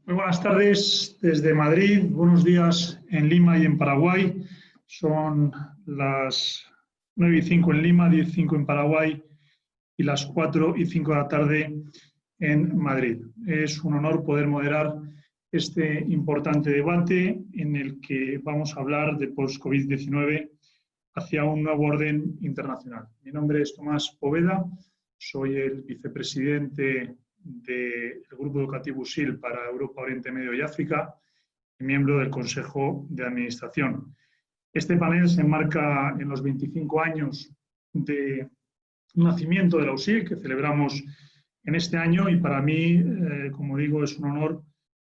Muy buenas tardes desde Madrid, buenos días en Lima y en Paraguay. Son las 9:05 en Lima, 10:05 en Paraguay y las 4:05 de la tarde en Madrid. Es un honor poder moderar este importante debate en el que vamos a hablar de post-COVID-19 hacia un nuevo orden internacional. Mi nombre es Tomás Poveda, soy el vicepresidente del Grupo Educativo USIL para Europa, Oriente Medio y África y miembro del Consejo de Administración. Este panel se enmarca en los 25 años de nacimiento de la USIL que celebramos en este año y para mí, como digo, es un honor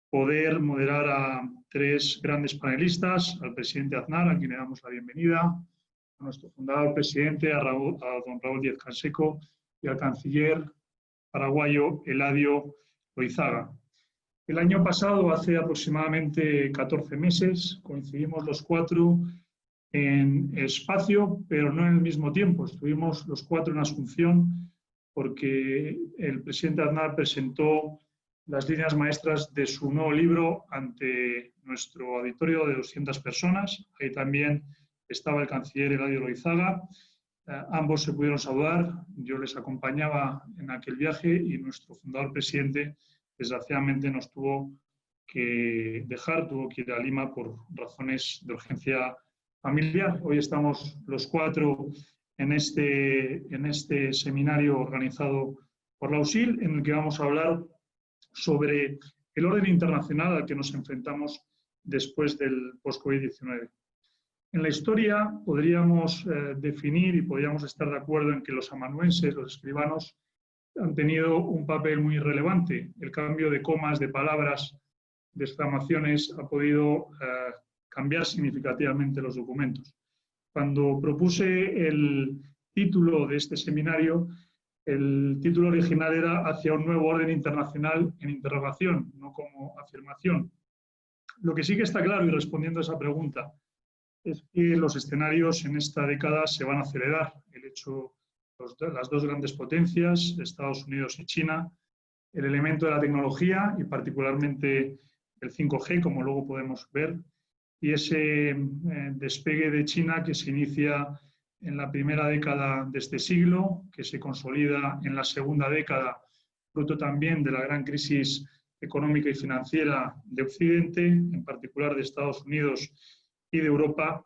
poder moderar a tres grandes panelistas, al presidente Aznar, a quien le damos la bienvenida, a nuestro fundador presidente, a don Raúl Díez-Canseco, y al canciller paraguayo Eladio Loizaga. El año pasado, hace aproximadamente 14 meses, coincidimos los cuatro en espacio, pero no en el mismo tiempo. Estuvimos los cuatro en Asunción porque el presidente Aznar presentó las líneas maestras de su nuevo libro ante nuestro auditorio de 200 personas. Ahí también estaba el canciller Eladio Loizaga. Ambos se pudieron saludar, yo les acompañaba en aquel viaje y nuestro fundador presidente desgraciadamente nos tuvo que dejar, tuvo que ir a Lima por razones de urgencia familiar. Hoy estamos los cuatro en este seminario organizado por la USIL, en el que vamos a hablar sobre el orden internacional al que nos enfrentamos después del post-COVID-19. En la historia podríamos definir y podríamos estar de acuerdo en que los amanuenses, los escribanos, han tenido un papel muy relevante. El cambio de comas, de palabras, de exclamaciones ha podido cambiar significativamente los documentos. Cuando propuse el título de este seminario, el título original era Hacia un nuevo orden internacional en interrogación, no como afirmación. Lo que sí que está claro, y respondiendo a esa pregunta, es que los escenarios en esta década se van a acelerar. El hecho, las dos grandes potencias, Estados Unidos y China, el elemento de la tecnología y particularmente el 5G, como luego podemos ver, y ese despegue de China que se inicia en la primera década de este siglo, que se consolida en la segunda década, fruto también de la gran crisis económica y financiera de Occidente, en particular de Estados Unidos y de Europa,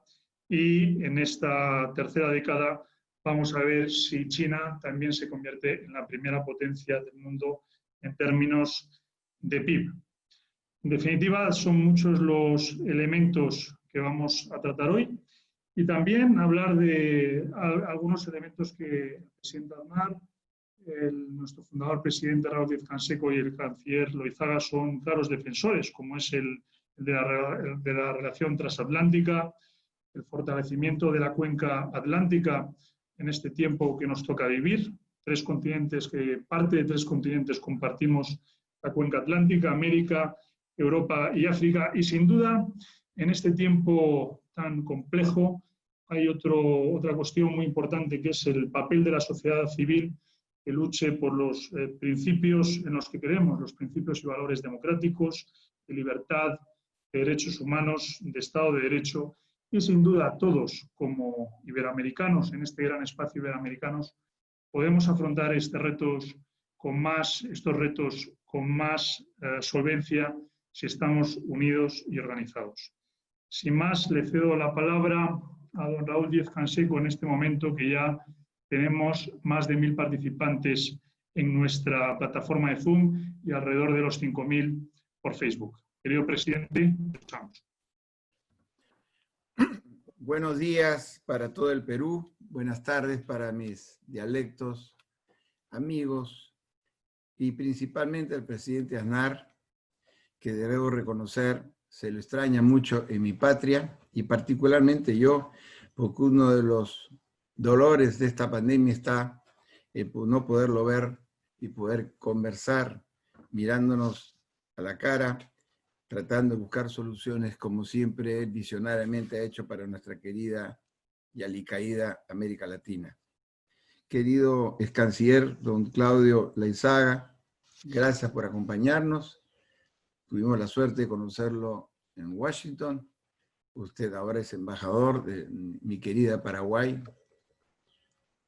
y en esta tercera década vamos a ver si China también se convierte en la primera potencia del mundo en términos de PIB. En definitiva, son muchos los elementos que vamos a tratar hoy y también hablar de algunos elementos que el presidente Aznar, nuestro fundador presidente Raúl Díez-Canseco y el canciller Loizaga son claros defensores, como es el de la relación transatlántica, el fortalecimiento de la cuenca atlántica en este tiempo que nos toca vivir. Parte de tres continentes compartimos la cuenca atlántica, América, Europa y África, y sin duda en este tiempo tan complejo hay otra cuestión muy importante, que es el papel de la sociedad civil que luche por los principios en los que creemos, los principios y valores democráticos, de libertad, de derechos humanos, de Estado de Derecho, y sin duda todos como iberoamericanos, en este gran espacio iberoamericanos, podemos afrontar estos retos con más solvencia si estamos unidos y organizados. Sin más, le cedo la palabra a don Raúl Díez-Canseco en este momento, que ya tenemos más de 1.000 participantes en nuestra plataforma de Zoom y alrededor de los 5.000 por Facebook. Querido presidente, empezamos. Buenos días para todo el Perú, buenas tardes para mis dialectos, amigos y principalmente al presidente Aznar, que debo reconocer se lo extraña mucho en mi patria y particularmente yo, porque uno de los dolores de esta pandemia está en no poderlo ver y poder conversar mirándonos a la cara, tratando de buscar soluciones como siempre él visionariamente ha hecho para nuestra querida y alicaída América Latina. Querido ex canciller don Claudio Leizaga, gracias por acompañarnos. Tuvimos la suerte de conocerlo en Washington. Usted ahora es embajador de mi querida Paraguay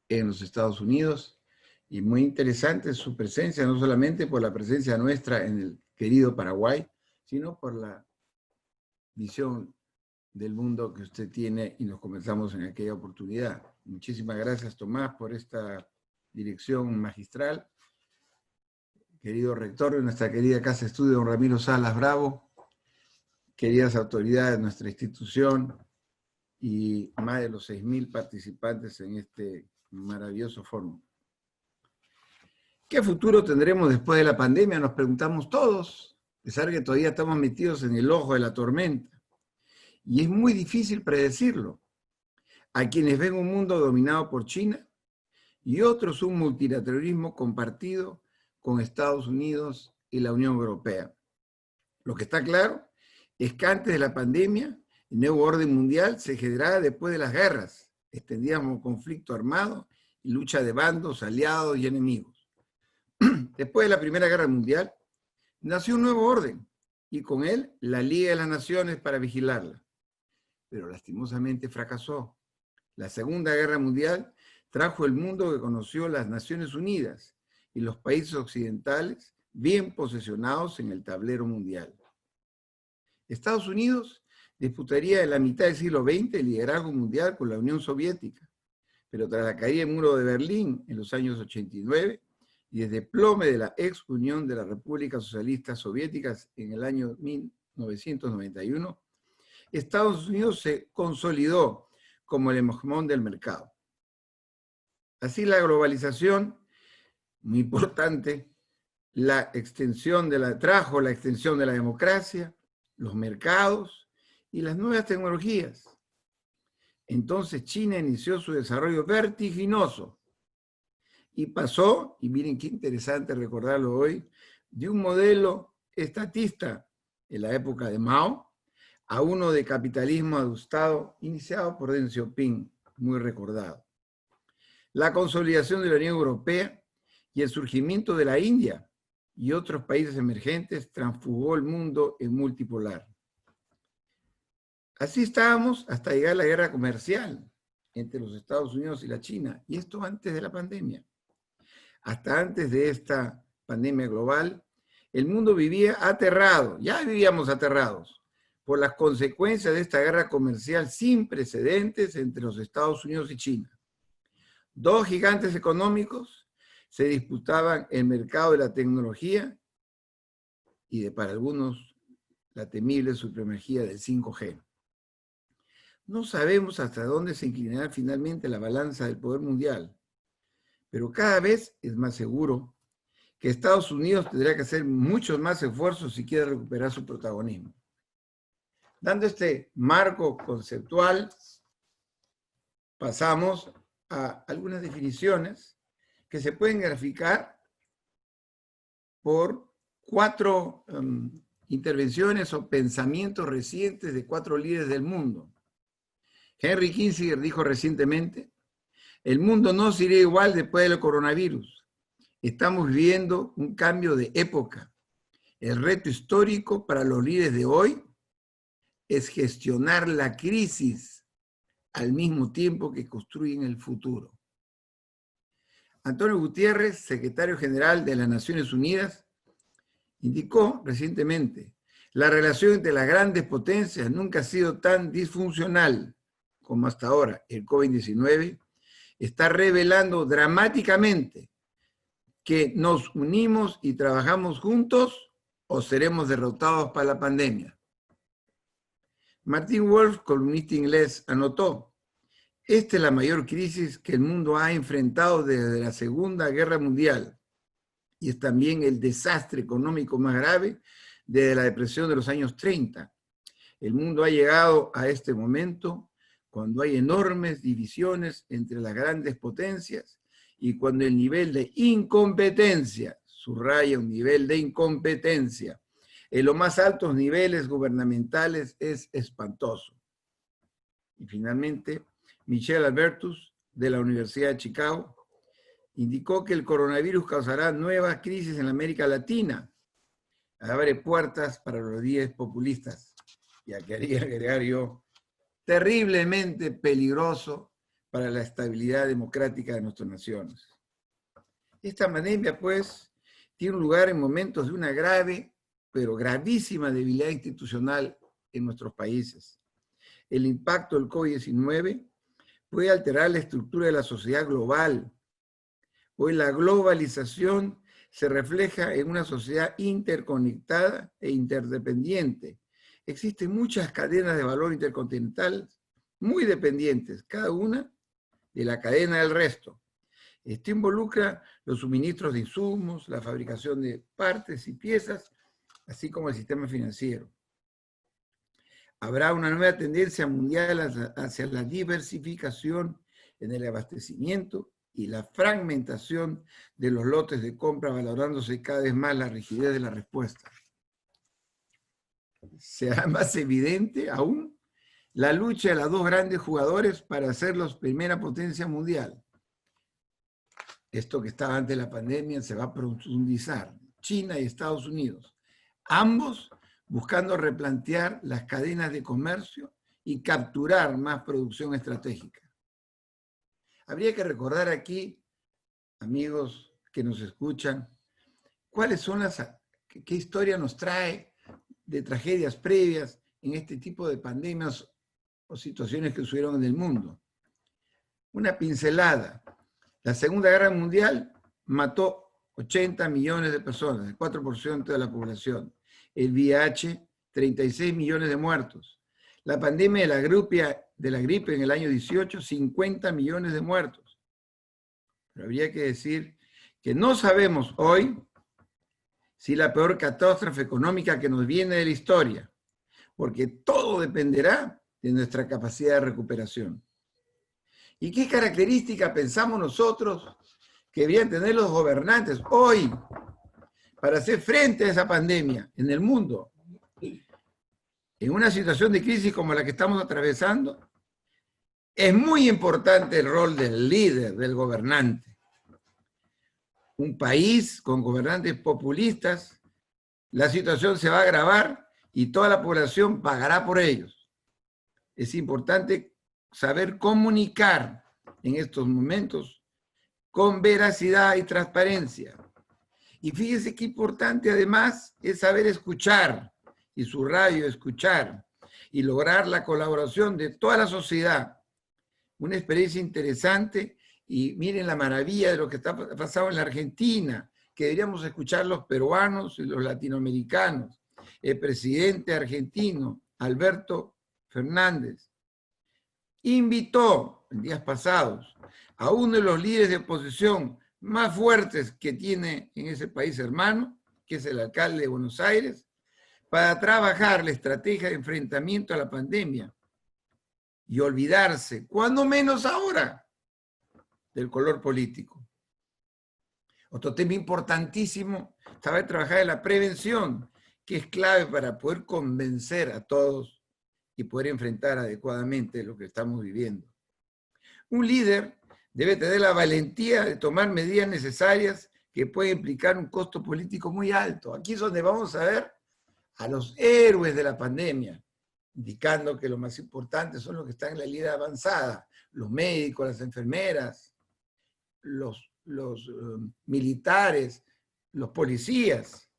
en los Estados Unidos. Y muy interesante su presencia, no solamente por la presencia nuestra en el querido Paraguay, sino por la visión del mundo que usted tiene y nos conversamos en aquella oportunidad. Muchísimas gracias, Tomás, por esta dirección magistral. Querido rector de nuestra querida Casa de Estudio, don Ramiro Salas Bravo, queridas autoridades de nuestra institución y más de los 6.000 participantes en este maravilloso foro. ¿Qué futuro tendremos después de la pandemia? Nos preguntamos todos, a pesar que todavía estamos metidos en el ojo de la tormenta. Y es muy difícil predecirlo. Hay quienes ven un mundo dominado por China y otros un multilateralismo compartido con Estados Unidos y la Unión Europea. Lo que está claro es que antes de la pandemia, el nuevo orden mundial se generaba después de las guerras, extendidas como conflicto armado y lucha de bandos, aliados y enemigos. Después de la Primera Guerra Mundial, nació un nuevo orden y con él la Liga de las Naciones para vigilarla. Pero lastimosamente fracasó. La Segunda Guerra Mundial trajo el mundo que conoció las Naciones Unidas y los países occidentales bien posicionados en el tablero mundial. Estados Unidos disputaría en la mitad del siglo XX el liderazgo mundial con la Unión Soviética, pero tras la caída del muro de Berlín en los años 89 y el desplome de la ex Unión de las Repúblicas Socialistas Soviéticas en el año 1991, Estados Unidos se consolidó como el hegemón del mercado. Así la globalización, muy importante, trajo la extensión de la democracia, los mercados y las nuevas tecnologías. Entonces China inició su desarrollo vertiginoso y pasó, y miren qué interesante recordarlo hoy, de un modelo estatista en la época de Mao a uno de capitalismo adustado iniciado por Deng Xiaoping, muy recordado. La consolidación de la Unión Europea y el surgimiento de la India y otros países emergentes transformó el mundo en multipolar. Así estábamos hasta llegar a la guerra comercial entre los Estados Unidos y la China, y esto antes de la pandemia. Hasta antes de esta pandemia global, el mundo vivía aterrado, ya vivíamos aterrados, por las consecuencias de esta guerra comercial sin precedentes entre los Estados Unidos y China. Dos gigantes económicos se disputaban el mercado de la tecnología y para algunos la temible supremacía del 5G. No sabemos hasta dónde se inclinará finalmente la balanza del poder mundial, pero cada vez es más seguro que Estados Unidos tendrá que hacer muchos más esfuerzos si quiere recuperar su protagonismo. Dando este marco conceptual, pasamos a algunas definiciones que se pueden graficar por 4 intervenciones o pensamientos recientes de 4 líderes del mundo. Henry Kissinger dijo recientemente, el mundo no será igual después del coronavirus. Estamos viviendo un cambio de época. El reto histórico para los líderes de hoy es gestionar la crisis al mismo tiempo que construyen el futuro. Antonio Guterres, secretario general de las Naciones Unidas, indicó recientemente: la relación entre las grandes potencias nunca ha sido tan disfuncional como hasta ahora. El COVID-19 está revelando dramáticamente que nos unimos y trabajamos juntos o seremos derrotados para la pandemia. Martin Wolf, columnista inglés, anotó: esta es la mayor crisis que el mundo ha enfrentado desde la Segunda Guerra Mundial y es también el desastre económico más grave desde la depresión de los años 30. El mundo ha llegado a este momento cuando hay enormes divisiones entre las grandes potencias y cuando el nivel de incompetencia, subraya un nivel de incompetencia, en los más altos niveles gubernamentales es espantoso. Y finalmente, Michelle Albertus, de la Universidad de Chicago, indicó que el coronavirus causará nuevas crisis en la América Latina. Abre puertas para los líderes populistas. Y aquí quería agregar yo, terriblemente peligroso para la estabilidad democrática de nuestras naciones. Esta pandemia, pues, tiene un lugar en momentos de una grave, pero gravísima debilidad institucional en nuestros países. El impacto del COVID-19 puede alterar la estructura de la sociedad global. Hoy la globalización se refleja en una sociedad interconectada e interdependiente. Existen muchas cadenas de valor intercontinentales muy dependientes, cada una de la cadena del resto. Esto involucra los suministros de insumos, la fabricación de partes y piezas, así como el sistema financiero. Habrá una nueva tendencia mundial hacia la diversificación en el abastecimiento y la fragmentación de los lotes de compra, valorándose cada vez más la rigidez de la respuesta. Será más evidente aún la lucha de los dos grandes jugadores para hacerlos primera potencia mundial. Esto que estaba antes de la pandemia se va a profundizar. China y Estados Unidos, ambos buscando replantear las cadenas de comercio y capturar más producción estratégica. Habría que recordar aquí, amigos que nos escuchan, cuáles son qué historia nos trae de tragedias previas en este tipo de pandemias o situaciones que sucedieron en el mundo. Una pincelada. La Segunda Guerra Mundial mató 80 millones de personas, el 4% de la población. El VIH, 36 millones de muertos. La pandemia de la gripe en el año 18, 50 millones de muertos. Pero habría que decir que no sabemos hoy si la peor catástrofe económica que nos viene de la historia, porque todo dependerá de nuestra capacidad de recuperación. ¿Y qué característica pensamos nosotros que deberían tener los gobernantes hoy para hacer frente a esa pandemia en el mundo? En una situación de crisis como la que estamos atravesando, es muy importante el rol del líder, del gobernante. Un país con gobernantes populistas, la situación se va a agravar y toda la población pagará por ellos. Es importante saber comunicar en estos momentos con veracidad y transparencia. Y fíjese qué importante además es saber escuchar, y subrayo escuchar, y lograr la colaboración de toda la sociedad. Una experiencia interesante, y miren la maravilla de lo que está pasando en la Argentina, que deberíamos escuchar los peruanos y los latinoamericanos. El presidente argentino, Alberto Fernández, invitó en días pasados a uno de los líderes de oposición más fuertes que tiene en ese país hermano, que es el alcalde de Buenos Aires, para trabajar la estrategia de enfrentamiento a la pandemia y olvidarse, cuando menos ahora, del color político. Otro tema importantísimo, saber trabajar en la prevención, que es clave para poder convencer a todos y poder enfrentar adecuadamente lo que estamos viviendo. Un líder debe tener la valentía de tomar medidas necesarias que pueden implicar un costo político muy alto. Aquí es donde vamos a ver a los héroes de la pandemia, indicando que lo más importante son los que están en la línea avanzada, los médicos, las enfermeras, los militares, los policías.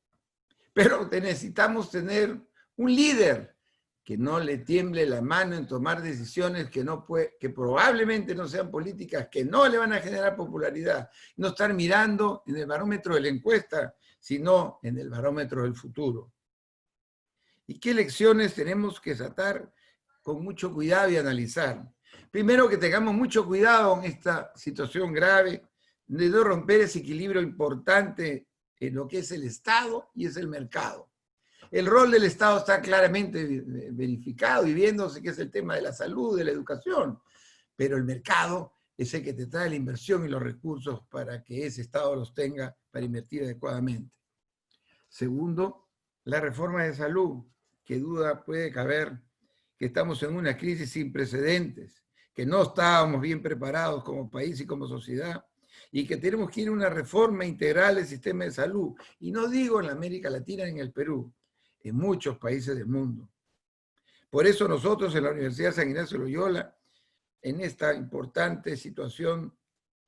Pero necesitamos tener un líder que no le tiemble la mano en tomar decisiones que probablemente no sean políticas, que no le van a generar popularidad. No estar mirando en el barómetro de la encuesta, sino en el barómetro del futuro. ¿Y qué lecciones tenemos que sacar con mucho cuidado y analizar? Primero, que tengamos mucho cuidado en esta situación grave de no romper ese equilibrio importante en lo que es el Estado y es el mercado. El rol del Estado está claramente verificado y viéndose que es el tema de la salud, de la educación, pero el mercado es el que te trae la inversión y los recursos para que ese Estado los tenga para invertir adecuadamente. Segundo, la reforma de salud, que duda puede caber que estamos en una crisis sin precedentes, que no estábamos bien preparados como país y como sociedad, y que tenemos que ir a una reforma integral del sistema de salud. Y no digo en la América Latina ni en el Perú, en muchos países del mundo. Por eso nosotros en la Universidad San Ignacio de Loyola, en esta importante situación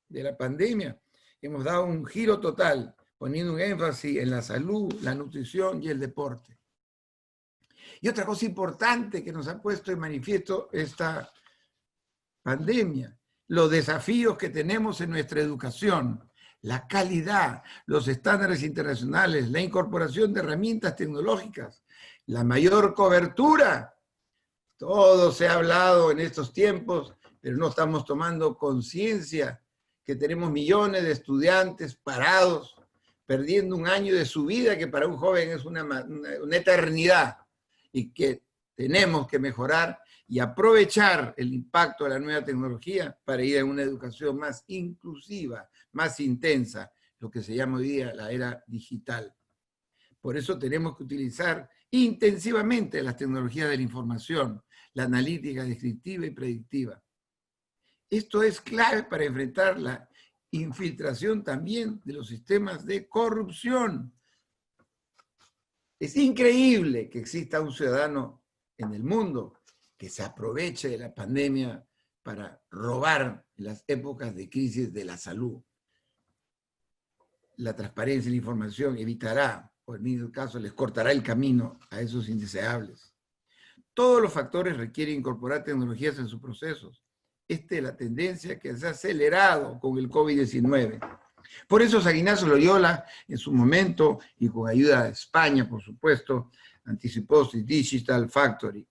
de la pandemia, hemos dado un giro total, poniendo un énfasis en la salud, la nutrición y el deporte. Y otra cosa importante que nos ha puesto en manifiesto esta pandemia, los desafíos que tenemos en nuestra educación, la calidad, los estándares internacionales, la incorporación de herramientas tecnológicas, la mayor cobertura. Todo se ha hablado en estos tiempos, pero no estamos tomando conciencia que tenemos millones de estudiantes parados, perdiendo un año de su vida, que para un joven es una eternidad, y que tenemos que mejorar y aprovechar el impacto de la nueva tecnología para ir a una educación más inclusiva, más intensa, lo que se llama hoy día la era digital. Por eso tenemos que utilizar intensivamente las tecnologías de la información, la analítica descriptiva y predictiva. Esto es clave para enfrentar la infiltración también de los sistemas de corrupción. Es increíble que exista un ciudadano en el mundo que se aproveche de la pandemia para robar en las épocas de crisis de la salud. La transparencia y la información evitará, o en el caso les cortará el camino a esos indeseables. Todos los factores requieren incorporar tecnologías en sus procesos. Esta es la tendencia que se ha acelerado con el COVID-19. Por eso San Ignacio de Loyola, en su momento, y con ayuda de España, por supuesto, anticipó su Digital Factory.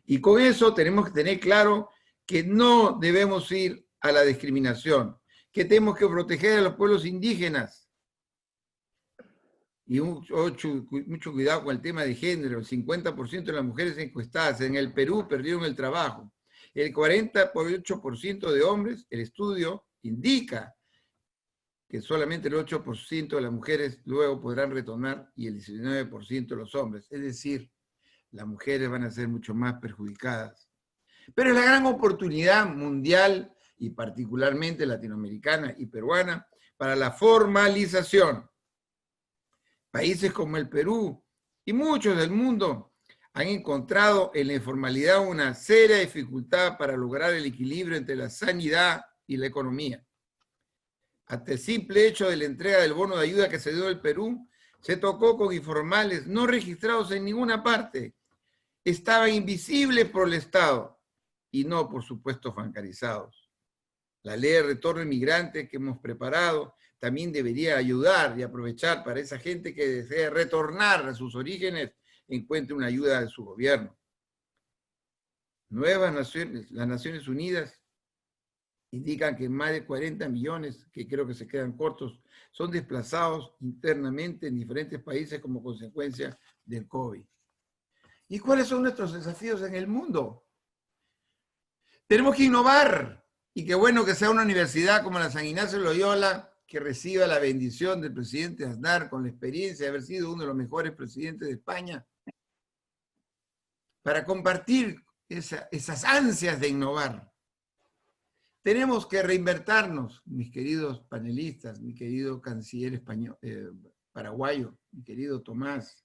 Y con eso tenemos que tener claro que no debemos ir a la discriminación, que tenemos que proteger a los pueblos indígenas. Y mucho cuidado con el tema de género. El 50% de las mujeres encuestadas en el Perú perdieron el trabajo. El 48% de hombres, el estudio indica que solamente el 8% de las mujeres luego podrán retornar y el 19% de los hombres. Es decir, las mujeres van a ser mucho más perjudicadas. Pero es la gran oportunidad mundial y particularmente latinoamericana y peruana para la formalización. Países como el Perú y muchos del mundo han encontrado en la informalidad una seria dificultad para lograr el equilibrio entre la sanidad y la economía. Hasta el simple hecho de la entrega del bono de ayuda que se dio al Perú, se tocó con informales no registrados en ninguna parte. Estaban invisibles por el Estado y no, por supuesto, bancarizados. La ley de retorno inmigrante que hemos preparado también debería ayudar y aprovechar para esa gente que desea retornar a sus orígenes, encuentre una ayuda de su gobierno. Las Naciones Unidas indican que más de 40 millones, que creo que se quedan cortos, son desplazados internamente en diferentes países como consecuencia del COVID. ¿Y cuáles son nuestros desafíos en el mundo? Tenemos que innovar, y qué bueno que sea una universidad como la San Ignacio de Loyola, que reciba la bendición del presidente Aznar con la experiencia de haber sido uno de los mejores presidentes de España, para compartir esas ansias de innovar. Tenemos que reinventarnos, mis queridos panelistas, mi querido canciller español, paraguayo, mi querido Tomás,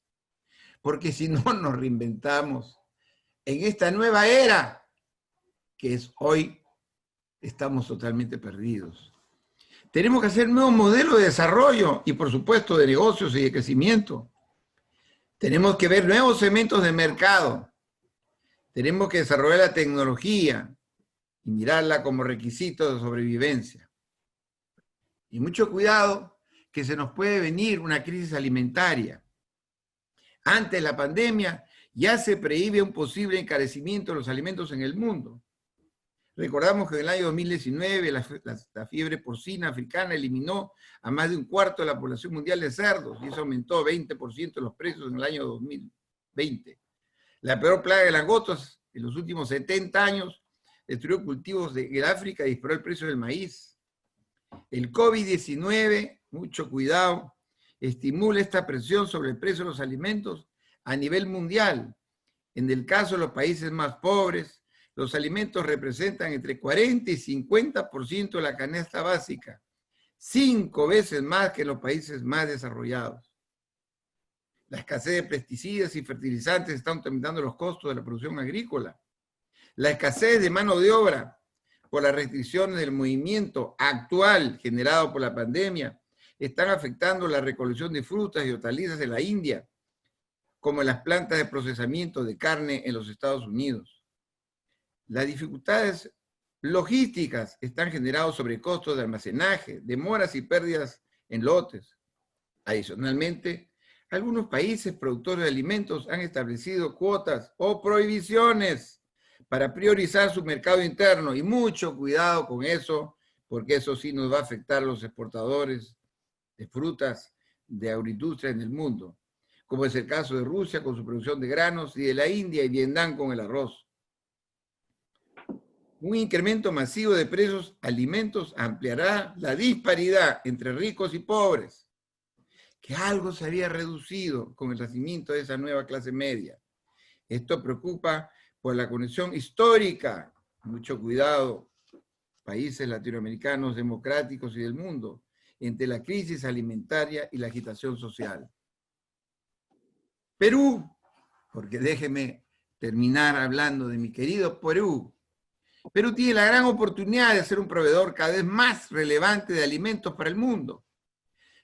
porque si no nos reinventamos en esta nueva era, que es hoy, estamos totalmente perdidos. Tenemos que hacer nuevos modelos de desarrollo y, por supuesto, de negocios y de crecimiento. Tenemos que ver nuevos segmentos de mercado. Tenemos que desarrollar la tecnología y mirarla como requisito de sobrevivencia. Y mucho cuidado, que se nos puede venir una crisis alimentaria. Antes de la pandemia ya se prevé un posible encarecimiento de los alimentos en el mundo. Recordamos que en el año 2019 la fiebre porcina africana eliminó a más de un cuarto de la población mundial de cerdos y eso aumentó 20% los precios en el año 2020. La peor plaga de langostas en los últimos 70 años destruyó cultivos en África y disparó el precio del maíz. El COVID-19, mucho cuidado, estimula esta presión sobre el precio de los alimentos a nivel mundial. En el caso de los países más pobres, los alimentos representan entre 40 y 50% de la canasta básica, 5 veces más que en los países más desarrollados. La escasez de pesticidas y fertilizantes está aumentando los costos de la producción agrícola. La escasez de mano de obra por las restricciones del movimiento actual generado por la pandemia están afectando la recolección de frutas y hortalizas en la India, como en las plantas de procesamiento de carne en los Estados Unidos. Las dificultades logísticas están generando sobrecostos de almacenaje, demoras y pérdidas en lotes. Adicionalmente, algunos países productores de alimentos han establecido cuotas o prohibiciones para priorizar su mercado interno, y mucho cuidado con eso, porque eso sí nos va a afectar a los exportadores de frutas de agroindustria en el mundo, como es el caso de Rusia con su producción de granos y de la India y Vietnam con el arroz. Un incremento masivo de precios de alimentos ampliará la disparidad entre ricos y pobres, que algo se había reducido con el nacimiento de esa nueva clase media. Esto preocupa por la conexión histórica, mucho cuidado, países latinoamericanos democráticos y del mundo, entre la crisis alimentaria y la agitación social. Perú, porque déjeme terminar hablando de mi querido Perú. Perú tiene la gran oportunidad de ser un proveedor cada vez más relevante de alimentos para el mundo.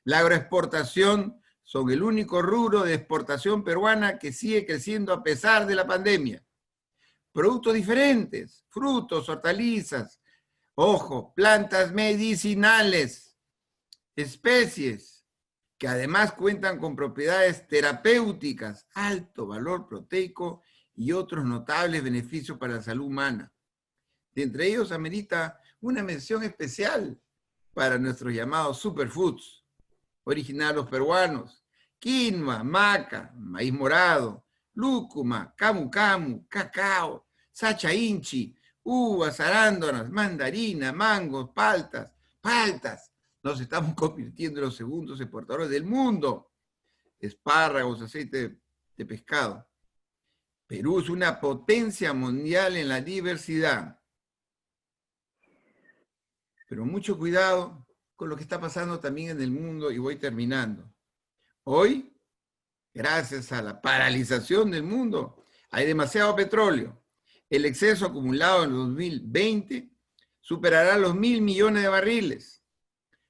La agroexportación son el único rubro de exportación peruana que sigue creciendo a pesar de la pandemia. Productos diferentes, frutos, hortalizas, ojo, plantas medicinales, especies que además cuentan con propiedades terapéuticas, alto valor proteico y otros notables beneficios para la salud humana. De entre ellos amerita una mención especial para nuestros llamados superfoods, originados peruanos: quinoa, maca, maíz morado, lúcuma, camu camu, cacao, sacha inchi, uvas, arándanos, mandarina, mangos, paltas. Nos estamos convirtiendo en los segundos exportadores del mundo. Espárragos, aceite de pescado. Perú es una potencia mundial en la diversidad. Pero mucho cuidado con lo que está pasando también en el mundo, y voy terminando. Hoy, gracias a la paralización del mundo, hay demasiado petróleo. El exceso acumulado en el 2020 superará los 1.000 millones de barriles.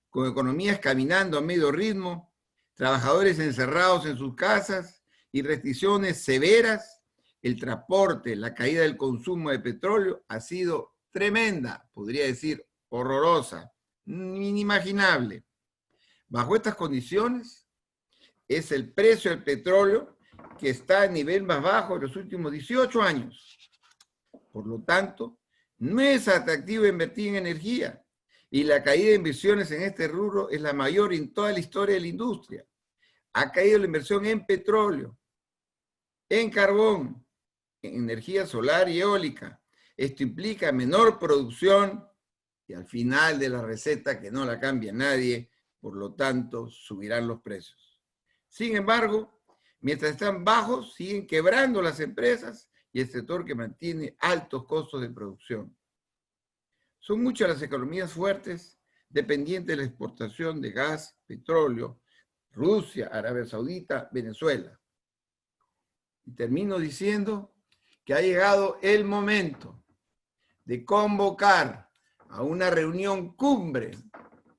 Con economías caminando a medio ritmo, trabajadores encerrados en sus casas y restricciones severas, el transporte, la caída del consumo de petróleo ha sido tremenda, podría decir horrorosa, inimaginable. Bajo estas condiciones, es el precio del petróleo que está a nivel más bajo de los últimos 18 años. Por lo tanto, no es atractivo invertir en energía, y la caída de inversiones en este rubro es la mayor en toda la historia de la industria. Ha caído la inversión en petróleo, en carbón, en energía solar y eólica. Esto implica menor producción y al final de la receta, que no la cambia nadie, por lo tanto subirán los precios. Sin embargo, mientras están bajos, siguen quebrando las empresas y el sector que mantiene altos costos de producción. Son muchas las economías fuertes dependientes de la exportación de gas, petróleo: Rusia, Arabia Saudita, Venezuela. Y termino diciendo que ha llegado el momento de convocar a una reunión cumbre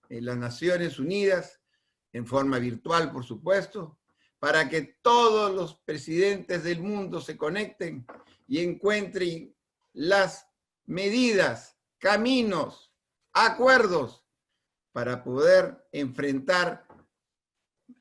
en las Naciones Unidas, en forma virtual, por supuesto, para que todos los presidentes del mundo se conecten y encuentren las medidas, caminos, acuerdos para poder enfrentar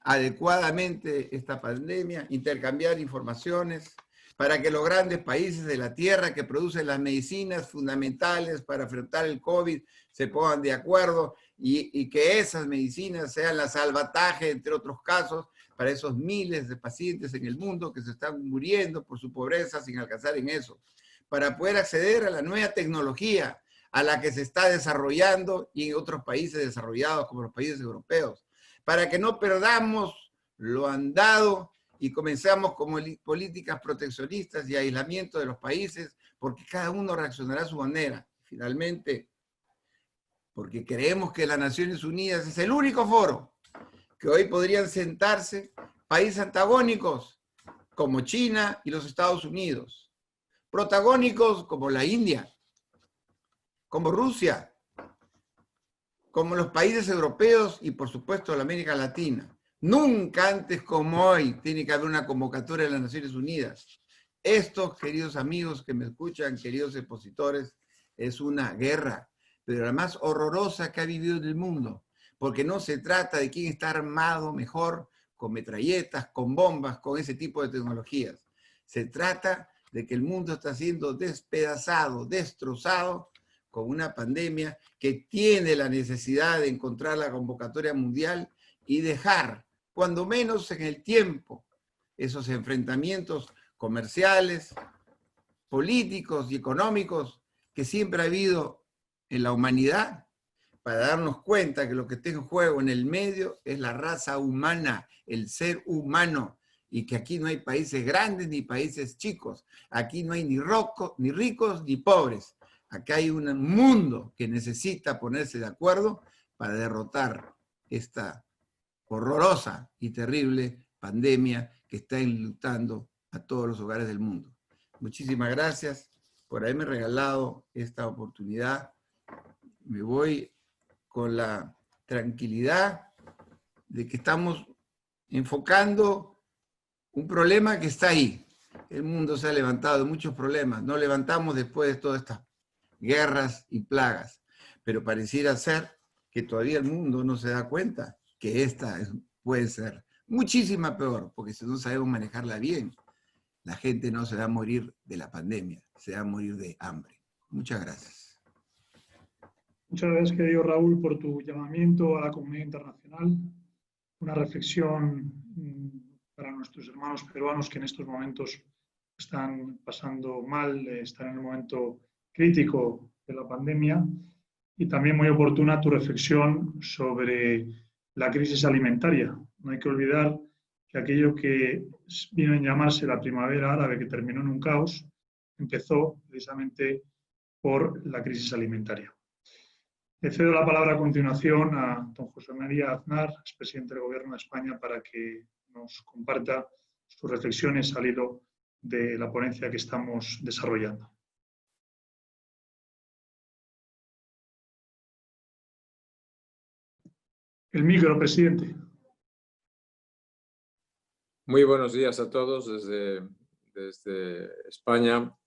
adecuadamente esta pandemia, intercambiar informaciones, para que los grandes países de la Tierra que producen las medicinas fundamentales para enfrentar el COVID se pongan de acuerdo y que esas medicinas sean la salvataje, entre otros casos, para esos miles de pacientes en el mundo que se están muriendo por su pobreza sin alcanzar en eso, para poder acceder a la nueva tecnología a la que se está desarrollando y en otros países desarrollados como los países europeos, para que no perdamos lo andado y comenzamos con políticas proteccionistas y aislamiento de los países, porque cada uno reaccionará a su manera. Finalmente, porque creemos que las Naciones Unidas es el único foro que hoy podrían sentarse países antagónicos como China y los Estados Unidos, protagónicos como la India, como Rusia, como los países europeos y por supuesto la América Latina. Nunca antes como hoy tiene que haber una convocatoria de las Naciones Unidas. Esto, queridos amigos que me escuchan, queridos expositores, es una guerra, pero la más horrorosa que ha vivido en el mundo, porque no se trata de quién está armado mejor, con metralletas, con bombas, con ese tipo de tecnologías. Se trata de que el mundo está siendo despedazado, destrozado, con una pandemia que tiene la necesidad de encontrar la convocatoria mundial y dejar, cuando menos en el tiempo, esos enfrentamientos comerciales, políticos y económicos que siempre ha habido en la humanidad, para darnos cuenta que lo que está en juego en el medio es la raza humana, el ser humano, y que aquí no hay países grandes ni países chicos, aquí no hay ni ricos ni pobres, acá hay un mundo que necesita ponerse de acuerdo para derrotar esta horrorosa y terrible pandemia que está enlutando a todos los hogares del mundo. Muchísimas gracias por haberme regalado esta oportunidad. Me voy con la tranquilidad de que estamos enfocando un problema que está ahí. El mundo se ha levantado de muchos problemas. Nos levantamos después de todas estas guerras y plagas. Pero pareciera ser que todavía el mundo no se da cuenta que esta puede ser muchísima peor, porque si no sabemos manejarla bien, la gente no se va a morir de la pandemia, se va a morir de hambre. Muchas gracias. Muchas gracias, querido Raúl, por tu llamamiento a la comunidad internacional. Una reflexión para nuestros hermanos peruanos que en estos momentos están pasando mal, están en un momento crítico de la pandemia, y también muy oportuna tu reflexión sobre la crisis alimentaria. No hay que olvidar que aquello que vino a llamarse la primavera árabe, que terminó en un caos, empezó precisamente por la crisis alimentaria. Le cedo la palabra a continuación a don José María Aznar, expresidente del Gobierno de España, para que nos comparta sus reflexiones al hilo de la ponencia que estamos desarrollando. El micro, presidente. Muy buenos días a todos desde España.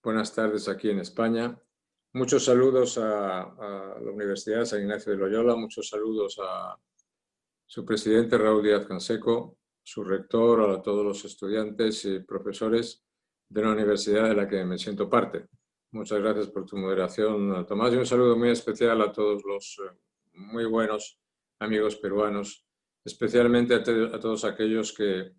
Buenas tardes aquí en España. Muchos saludos a la Universidad de San Ignacio de Loyola, muchos saludos a su presidente Raúl Díaz-Canseco, su rector, a todos los estudiantes y profesores de la universidad de la que me siento parte. Muchas gracias por tu moderación, Tomás, y un saludo muy especial a todos los muy buenos amigos peruanos, especialmente a todos aquellos que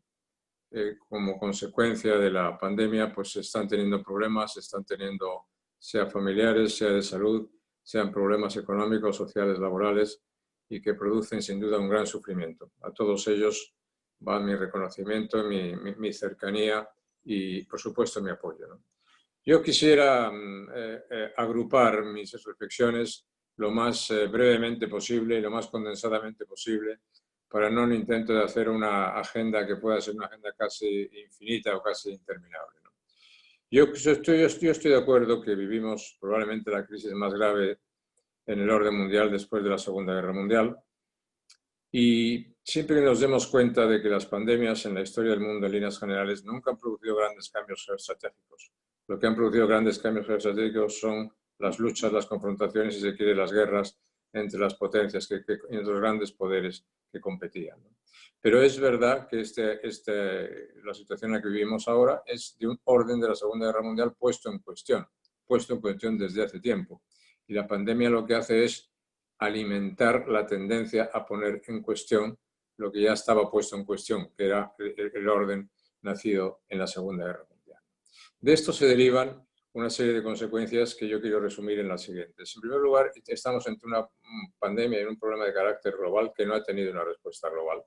como consecuencia de la pandemia pues están teniendo problemas, están teniendo sea familiares, sea de salud, sean problemas económicos, sociales, laborales, y que producen sin duda un gran sufrimiento. A todos ellos va mi reconocimiento, mi cercanía y por supuesto mi apoyo, ¿no? Yo quisiera agrupar mis reflexiones lo más brevemente posible y lo más condensadamente posible, para no un intento de hacer una agenda que pueda ser una agenda casi infinita o casi interminable, ¿no? Yo estoy de acuerdo que vivimos probablemente la crisis más grave en el orden mundial después de la Segunda Guerra Mundial. Y siempre que nos demos cuenta de que las pandemias en la historia del mundo, en líneas generales, nunca han producido grandes cambios geoestratégicos. Lo que han producido grandes cambios geoestratégicos son las luchas, las confrontaciones, si se quiere, las guerras entre las potencias, entre los grandes poderes que competían. Pero es verdad que la situación en la que vivimos ahora es de un orden de la Segunda Guerra Mundial puesto en cuestión desde hace tiempo. Y la pandemia lo que hace es alimentar la tendencia a poner en cuestión lo que ya estaba puesto en cuestión, que era el orden nacido en la Segunda Guerra Mundial. De esto se derivan una serie de consecuencias que yo quiero resumir en las siguientes. En primer lugar, estamos ante una pandemia y un problema de carácter global que no ha tenido una respuesta global.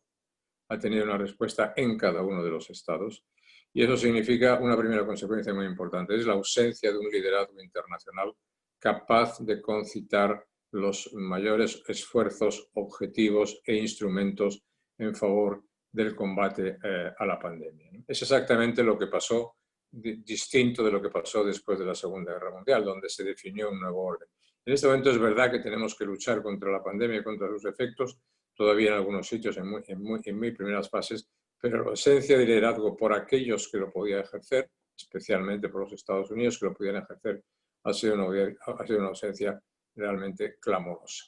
Ha tenido una respuesta en cada uno de los estados. Y eso significa una primera consecuencia muy importante, es la ausencia de un liderazgo internacional capaz de concitar los mayores esfuerzos, objetivos e instrumentos en favor del combate a la pandemia. Es exactamente lo que pasó, distinto de lo que pasó después de la Segunda Guerra Mundial, donde se definió un nuevo orden. En este momento es verdad que tenemos que luchar contra la pandemia y contra sus efectos, todavía en algunos sitios, en muy primeras fases, pero la ausencia de liderazgo por aquellos que lo podían ejercer, especialmente por los Estados Unidos que lo podían ejercer, ha sido una ausencia realmente clamorosa.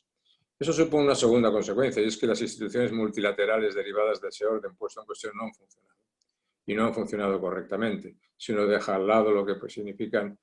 Eso supone una segunda consecuencia, y es que las instituciones multilaterales derivadas de ese orden puesto en cuestión no han funcionado. Y no han funcionado correctamente, sino deja al lado lo que pues, significan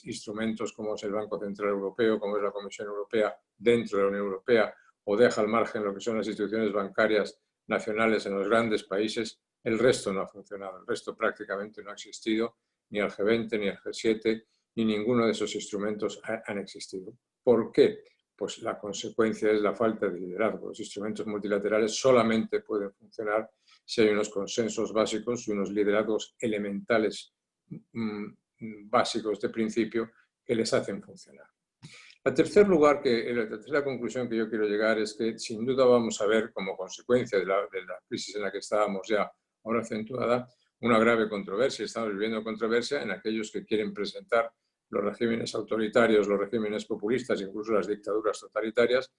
instrumentos como es el Banco Central Europeo, como es la Comisión Europea dentro de la Unión Europea, o deja al margen lo que son las instituciones bancarias nacionales en los grandes países. El resto no ha funcionado, el resto prácticamente no ha existido, ni el G20, ni el G7, ni ninguno de esos instrumentos han existido. ¿Por qué? Pues la consecuencia es la falta de liderazgo. Los instrumentos multilaterales solamente pueden funcionar si hay unos consensos básicos y unos liderazgos elementales básicos de principio que les hacen funcionar. La tercera conclusión que yo quiero llegar es que sin duda vamos a ver como consecuencia de la crisis en la que estábamos ya ahora acentuada, una grave controversia. Estamos viviendo controversia en aquellos que quieren presentar los regímenes autoritarios, los regímenes populistas, incluso las dictaduras totalitarias,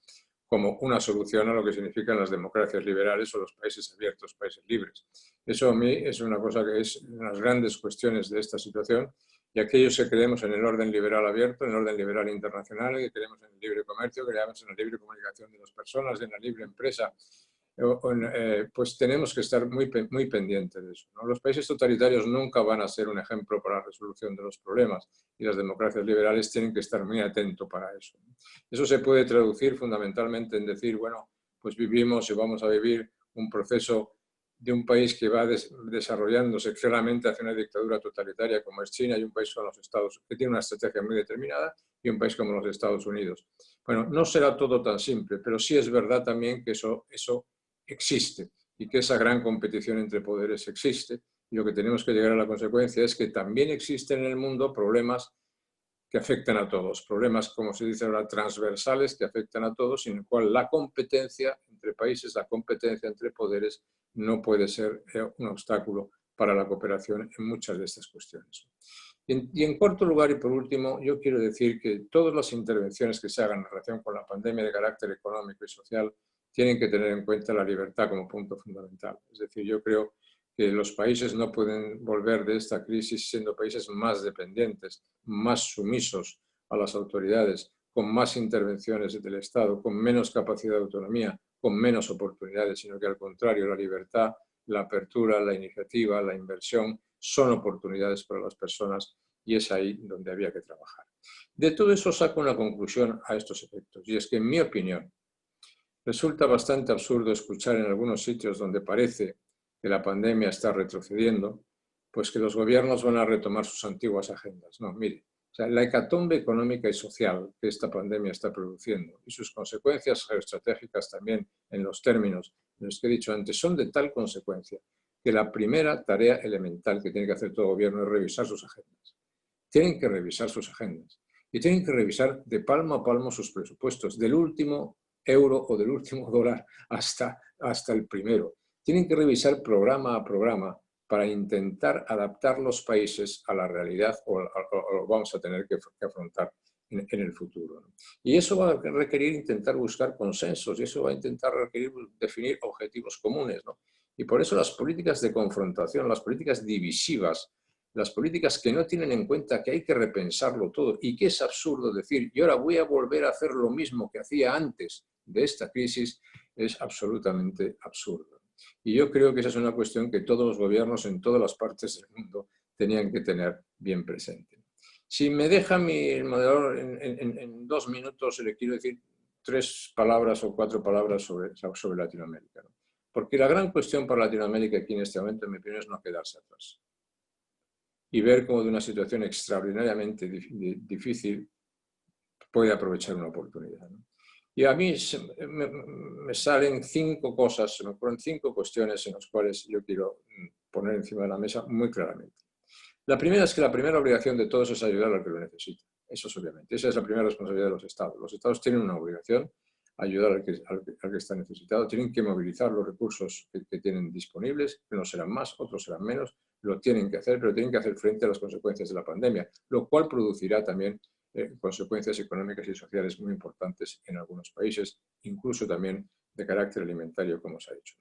como una solución a lo que significan las democracias liberales o los países abiertos, países libres. Eso a mí es una cosa que es una de las grandes cuestiones de esta situación, y aquellos que creemos en el orden liberal abierto, en el orden liberal internacional, que creemos en el libre comercio, que creemos en la libre comunicación de las personas, en la libre empresa, pues tenemos que estar muy pendientes de eso, ¿no? Los países totalitarios nunca van a ser un ejemplo para la resolución de los problemas y las democracias liberales tienen que estar muy atentos para eso. Eso se puede traducir fundamentalmente en decir, bueno, pues vivimos y vamos a vivir un proceso de un país que va desarrollándose claramente hacia una dictadura totalitaria como es China, y un país como los Estados Unidos, que tiene una estrategia muy determinada, y un país como los Estados Unidos. Bueno, no será todo tan simple, pero sí es verdad también que eso existe y que esa gran competición entre poderes existe, y lo que tenemos que llegar a la consecuencia es que también existen en el mundo problemas que afectan a todos, problemas, como se dice ahora, transversales que afectan a todos, en el cual la competencia entre países, la competencia entre poderes no puede ser un obstáculo para la cooperación en muchas de estas cuestiones. Y en cuarto lugar y por último, yo quiero decir que todas las intervenciones que se hagan en relación con la pandemia de carácter económico y social tienen que tener en cuenta la libertad como punto fundamental. Es decir, yo creo que los países no pueden volver de esta crisis siendo países más dependientes, más sumisos a las autoridades, con más intervenciones del Estado, con menos capacidad de autonomía, con menos oportunidades, sino que al contrario, la libertad, la apertura, la iniciativa, la inversión son oportunidades para las personas, y es ahí donde había que trabajar. De todo eso saco una conclusión a estos efectos, y es que en mi opinión resulta bastante absurdo escuchar en algunos sitios donde parece que la pandemia está retrocediendo, pues que los gobiernos van a retomar sus antiguas agendas. No, mire, o sea, la hecatombe económica y social que esta pandemia está produciendo y sus consecuencias geoestratégicas también en los términos en los que he dicho antes son de tal consecuencia que la primera tarea elemental que tiene que hacer todo gobierno es revisar sus agendas. Tienen que revisar sus agendas y tienen que revisar de palmo a palmo sus presupuestos, del último euro o del último dólar hasta el primero. Tienen que revisar programa a programa para intentar adaptar los países a la realidad o vamos a tener que afrontar en el futuro, ¿no? Y eso va a requerir intentar buscar consensos y eso va a intentar requerir definir objetivos comunes, ¿no? Y por eso las políticas de confrontación, las políticas divisivas, las políticas que no tienen en cuenta que hay que repensarlo todo y que es absurdo decir, y ahora voy a volver a hacer lo mismo que hacía antes de esta crisis, es absolutamente absurdo. Y yo creo que esa es una cuestión que todos los gobiernos en todas las partes del mundo tenían que tener bien presente. Si me deja mi moderador en 2 minutos, le quiero decir 3 palabras o 4 palabras sobre Latinoamérica, ¿no? Porque la gran cuestión para Latinoamérica aquí en este momento, en mi opinión, es no quedarse atrás. Y ver cómo de una situación extraordinariamente difícil puede aprovechar una oportunidad, ¿no? Y a mí me salen 5 cosas, se me ocurren 5 cuestiones en las cuales yo quiero poner encima de la mesa muy claramente. La primera es que la primera obligación de todos es ayudar al que lo necesita. Eso es obviamente. Esa es la primera responsabilidad de los Estados. Los Estados tienen una obligación, ayudar al que está necesitado. Tienen que movilizar los recursos que tienen disponibles, que unos serán más, otros serán menos. Lo tienen que hacer, pero tienen que hacer frente a las consecuencias de la pandemia, lo cual producirá también consecuencias económicas y sociales muy importantes en algunos países, incluso también de carácter alimentario, como se ha dicho.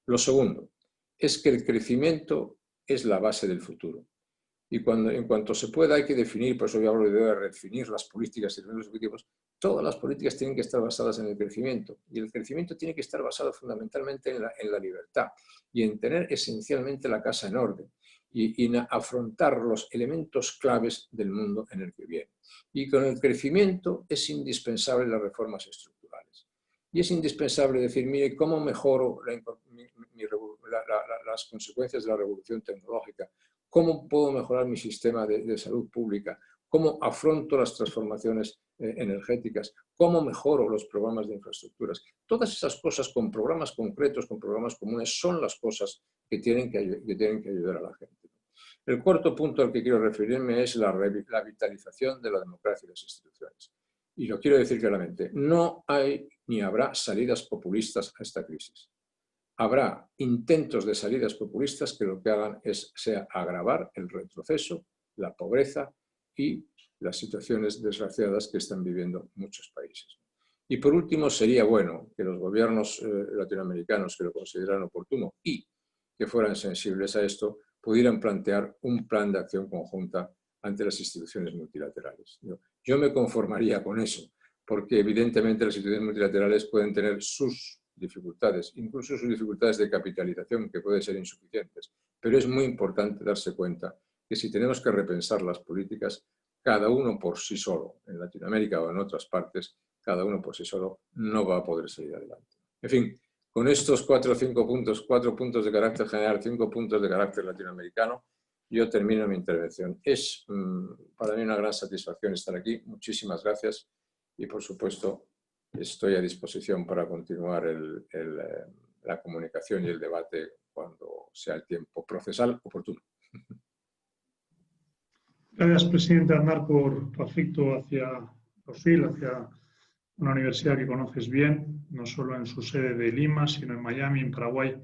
Lo segundo es que el crecimiento es la base del futuro. Y en cuanto se pueda hay que definir, por eso yo hablo de redefinir las políticas y los objetivos, todas las políticas tienen que estar basadas en el crecimiento. Y el crecimiento tiene que estar basado fundamentalmente en la libertad y en tener esencialmente la casa en orden y en afrontar los elementos claves del mundo en el que viene. Y con el crecimiento es indispensable las reformas estructurales. Y es indispensable decir, mire, ¿cómo mejoro las consecuencias de la revolución tecnológica? ¿Cómo puedo mejorar mi sistema de salud pública? ¿Cómo afronto las transformaciones energéticas? ¿Cómo mejoro los programas de infraestructuras? Todas esas cosas con programas concretos, con programas comunes, son las cosas que tienen que ayudar a la gente. El cuarto punto al que quiero referirme es la vitalización de la democracia y las instituciones. Y lo quiero decir claramente, no hay ni habrá salidas populistas a esta crisis. Habrá intentos de salidas populistas que lo que hagan sea agravar el retroceso, la pobreza y las situaciones desgraciadas que están viviendo muchos países. Y por último, sería bueno que los gobiernos latinoamericanos que lo consideran oportuno y que fueran sensibles a esto, pudieran plantear un plan de acción conjunta ante las instituciones multilaterales. Yo me conformaría con eso, porque evidentemente las instituciones multilaterales pueden tener sus dificultades, incluso sus dificultades de capitalización, que pueden ser insuficientes. Pero es muy importante darse cuenta que si tenemos que repensar las políticas, cada uno por sí solo, en Latinoamérica o en otras partes, cada uno por sí solo no va a poder salir adelante. En fin, con estos 4 puntos de carácter general, 5 puntos de carácter latinoamericano, yo termino mi intervención. Es para mí una gran satisfacción estar aquí. Muchísimas gracias y, por supuesto, estoy a disposición para continuar la comunicación y el debate cuando sea el tiempo procesal oportuno. Gracias, presidente Aznar, por tu afecto hacia Brasil, hacia una universidad que conoces bien, no solo en su sede de Lima, sino en Miami, en Paraguay.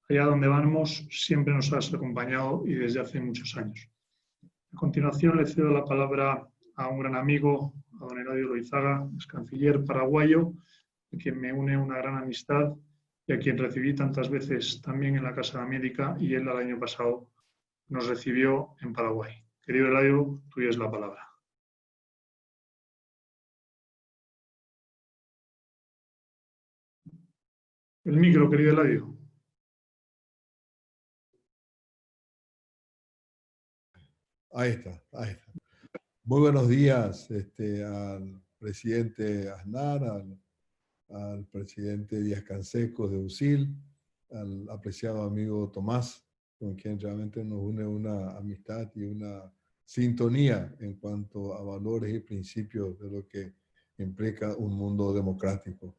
Allá donde vamos siempre nos has acompañado y desde hace muchos años. A continuación le cedo la palabra a un gran amigo, a don Eladio Loizaga, ex canciller paraguayo, a quien me une una gran amistad y a quien recibí tantas veces también en la Casa de América, y él el año pasado nos recibió en Paraguay. Querido Eladio, tuya es la palabra. El micro, querido Eladio. Ahí está, ahí está. Muy buenos días al presidente Aznar, al presidente Díaz-Canseco de USIL, al apreciado amigo Tomás, con quien realmente nos une una amistad y una sintonía en cuanto a valores y principios de lo que implica un mundo democrático.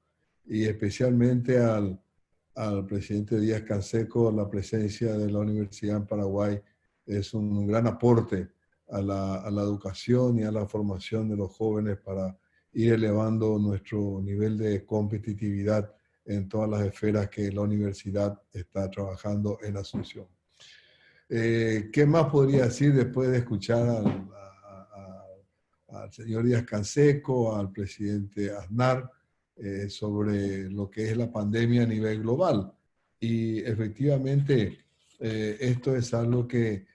Y especialmente al presidente Díaz-Canseco, la presencia de la Universidad en Paraguay es un gran aporte a la educación y a la formación de los jóvenes para ir elevando nuestro nivel de competitividad en todas las esferas que la universidad está trabajando en Asunción. ¿Qué más podría decir después de escuchar al señor Díaz-Canseco, al presidente Aznar, sobre lo que es la pandemia a nivel global. Y efectivamente, esto es algo que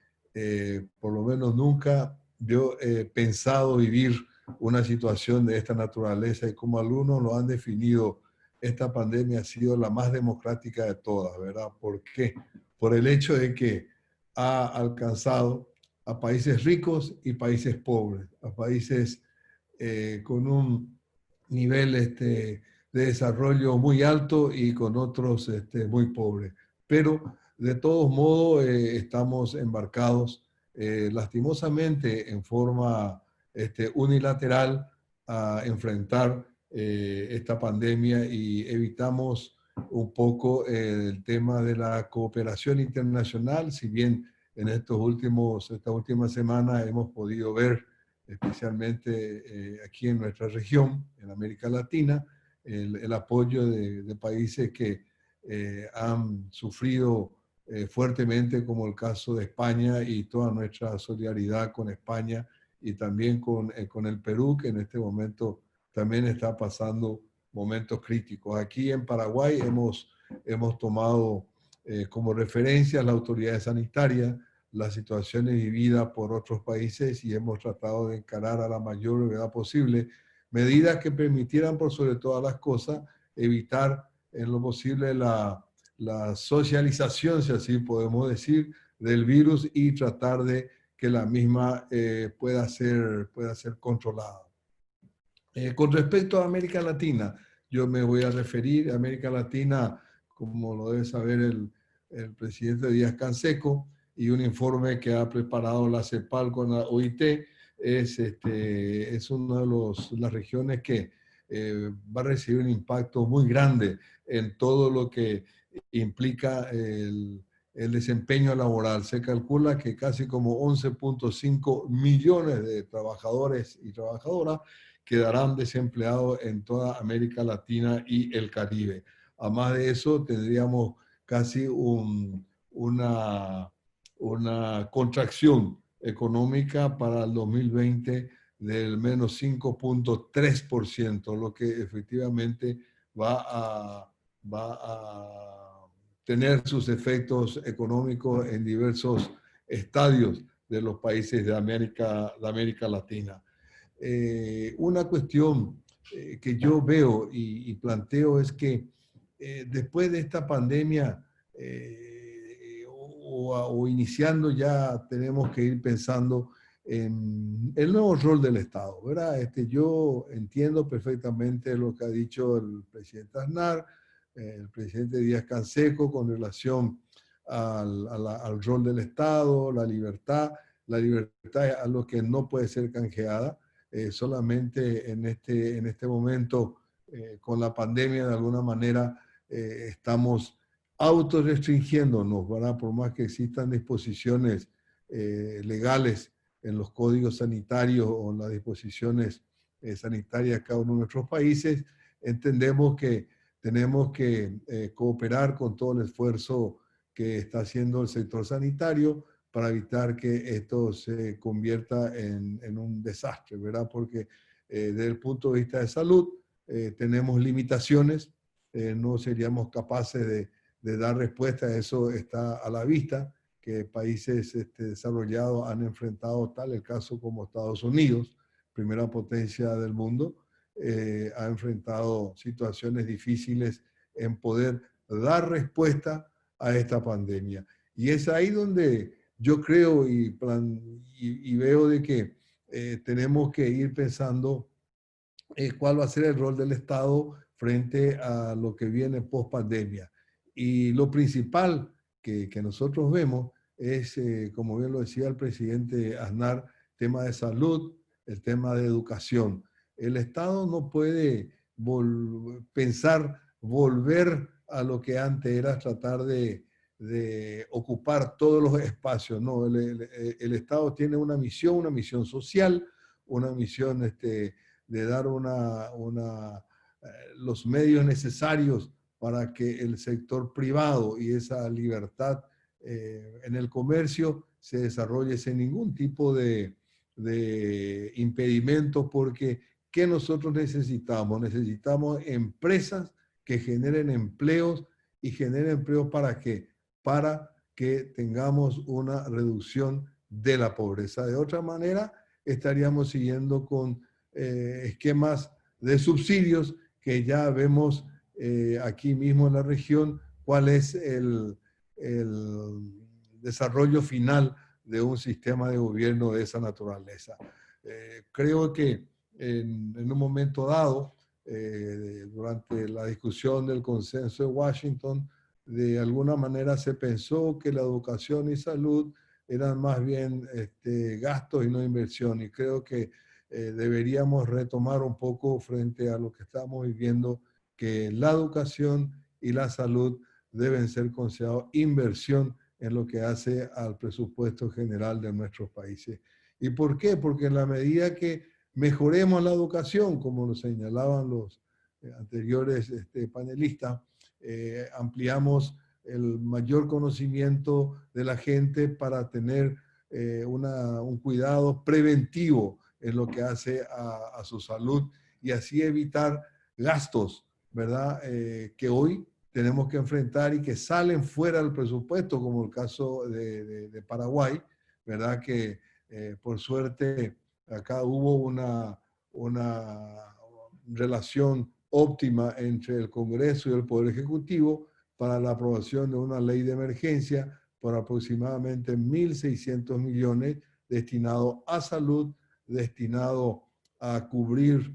por lo menos nunca yo he pensado vivir una situación de esta naturaleza, y como algunos lo han definido, esta pandemia ha sido la más democrática de todas, ¿verdad? ¿Por qué? Por el hecho de que ha alcanzado a países ricos y países pobres, a países con un nivel de desarrollo muy alto y con otros muy pobres. Pero de todos modos estamos embarcados lastimosamente en forma unilateral a enfrentar esta pandemia, y evitamos un poco el tema de la cooperación internacional, si bien en estas últimas semanas hemos podido ver, especialmente aquí en nuestra región, en América Latina, el apoyo de países que han sufrido fuertemente, como el caso de España, y toda nuestra solidaridad con España, y también con el Perú, que en este momento también está pasando momentos críticos. Aquí en Paraguay hemos tomado como referencia la autoridad sanitaria, las situaciones vividas por otros países, y hemos tratado de encarar a la mayor brevedad posible medidas que permitieran, por sobre todas las cosas, evitar en lo posible la socialización, si así podemos decir, del virus, y tratar de que la misma pueda ser controlada. Con respecto a América Latina, yo me voy a referir a América Latina, como lo debe saber el presidente Díaz-Canseco, y un informe que ha preparado la CEPAL con la OIT, es una de las regiones que va a recibir un impacto muy grande en todo lo que implica el desempeño laboral. Se calcula que casi como 11.5 millones de trabajadores y trabajadoras quedarán desempleados en toda América Latina y el Caribe. Además de eso, tendríamos casi una contracción económica para el 2020 del menos 5.3%, lo que efectivamente va a tener sus efectos económicos en diversos estadios de los países de América Latina. Una cuestión que yo veo y planteo es que después de esta pandemia o iniciando, ya tenemos que ir pensando en el nuevo rol del Estado, ¿verdad? Yo entiendo perfectamente lo que ha dicho el presidente Aznar, el presidente Díaz-Canseco, con relación al rol del Estado, la libertad es algo que no puede ser canjeada. Solamente en este momento, con la pandemia, de alguna manera, estamos autorrestringiéndonos, ¿verdad? Por más que existan disposiciones legales en los códigos sanitarios o en las disposiciones sanitarias de cada uno de nuestros países, entendemos que tenemos que cooperar con todo el esfuerzo que está haciendo el sector sanitario para evitar que esto se convierta en un desastre, ¿verdad? Porque desde el punto de vista de salud tenemos limitaciones, no seríamos capaces de dar respuesta a eso, está a la vista, que países desarrollados han enfrentado, tal el caso como Estados Unidos, primera potencia del mundo, ha enfrentado situaciones difíciles en poder dar respuesta a esta pandemia. Y es ahí donde yo creo y veo de que tenemos que ir pensando cuál va a ser el rol del Estado frente a lo que viene post pandemia. Y lo principal que nosotros vemos es, como bien lo decía el presidente Aznar, tema de salud, el tema de educación. El Estado no puede pensar volver a lo que antes era, tratar de ocupar todos los espacios. No, el Estado tiene una misión social, una misión de dar los medios necesarios para que el sector privado y esa libertad en el comercio se desarrolle sin ningún tipo de de impedimentos, porque ¿qué nosotros necesitamos? Necesitamos empresas que generen empleos, y generen empleos ¿para qué? Para que tengamos una reducción de la pobreza. De otra manera, estaríamos siguiendo con esquemas de subsidios que ya vemos aquí mismo en la región cuál es el desarrollo final de un sistema de gobierno de esa naturaleza. Creo que en un momento dado, durante la discusión del consenso de Washington, de alguna manera se pensó que la educación y salud eran más bien gastos y no inversión, y creo que deberíamos retomar un poco frente a lo que estamos viviendo, que la educación y la salud deben ser considerados inversión en lo que hace al presupuesto general de nuestros países. ¿Y por qué? Porque en la medida que mejoremos la educación, como lo señalaban los anteriores panelistas, ampliamos el mayor conocimiento de la gente para tener un cuidado preventivo en lo que hace a su salud, y así evitar gastos, ¿verdad? Que hoy tenemos que enfrentar y que salen fuera del presupuesto, como el caso de Paraguay, ¿verdad? Que por suerte acá hubo una relación óptima entre el Congreso y el Poder Ejecutivo para la aprobación de una ley de emergencia por aproximadamente 1.600 millones destinados a salud, destinado a cubrir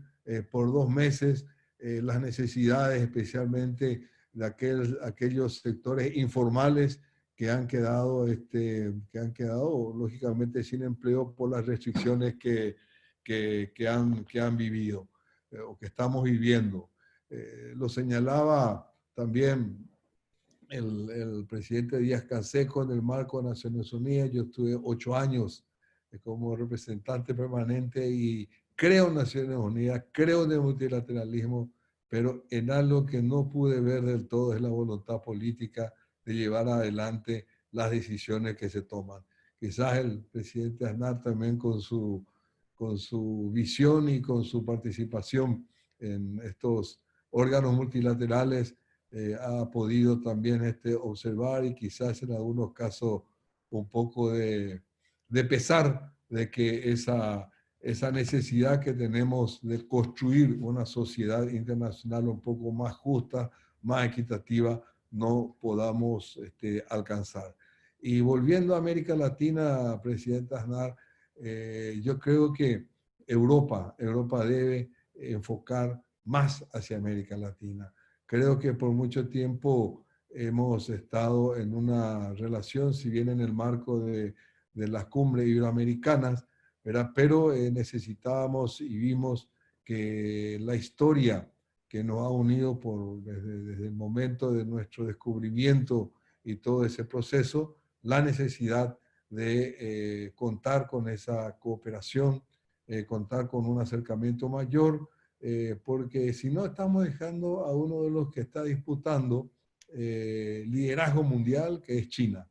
por 2 meses las necesidades, especialmente de aquellos sectores informales que han quedado lógicamente sin empleo por las restricciones que han vivido o que estamos viviendo. Lo señalaba también el presidente Díaz-Canseco en el marco de Naciones Unidas. Yo estuve 8 años como representante permanente y creo en Naciones Unidas, creo en el multilateralismo, pero en algo que no pude ver del todo es la voluntad política de llevar adelante las decisiones que se toman. Quizás el presidente Aznar también con su visión y con su participación en estos órganos multilaterales ha podido también observar, y quizás en algunos casos un poco de pesar de que esa necesidad que tenemos de construir una sociedad internacional un poco más justa, más equitativa, no podamos alcanzar. Y volviendo a América Latina, presidente Aznar, yo creo que Europa debe enfocar más hacia América Latina. Creo que por mucho tiempo hemos estado en una relación, si bien en el marco de las cumbres iberoamericanas, ¿verdad? Pero necesitábamos y vimos que la historia que nos ha unido desde el momento de nuestro descubrimiento y todo ese proceso, la necesidad de contar con esa cooperación, contar con un acercamiento mayor, porque si no estamos dejando a uno de los que está disputando liderazgo mundial, que es China,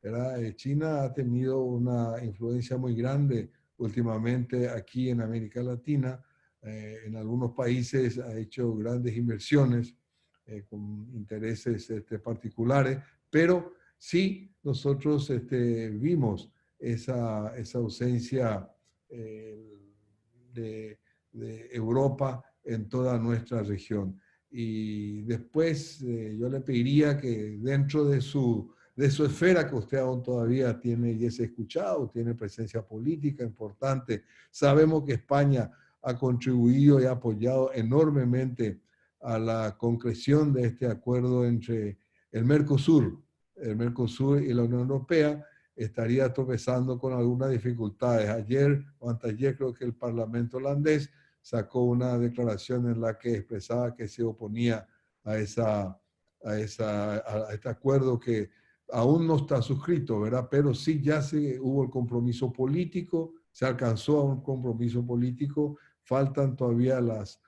¿verdad? China ha tenido una influencia muy grande últimamente aquí en América Latina. En algunos países ha hecho grandes inversiones con intereses particulares, pero sí nosotros vimos esa ausencia de Europa en toda nuestra región. Y después yo le pediría que dentro de su esfera, que usted aún todavía tiene y es escuchado, tiene presencia política importante, sabemos que España ha contribuido y ha apoyado enormemente a la concreción de este acuerdo entre el Mercosur y la Unión Europea. Estaría tropezando con algunas dificultades. Ayer o anteayer creo que el Parlamento holandés sacó una declaración en la que expresaba que se oponía a este acuerdo que aún no está suscrito, ¿verdad? Pero sí ya hubo el compromiso político, se alcanzó a un compromiso político, faltan todavía las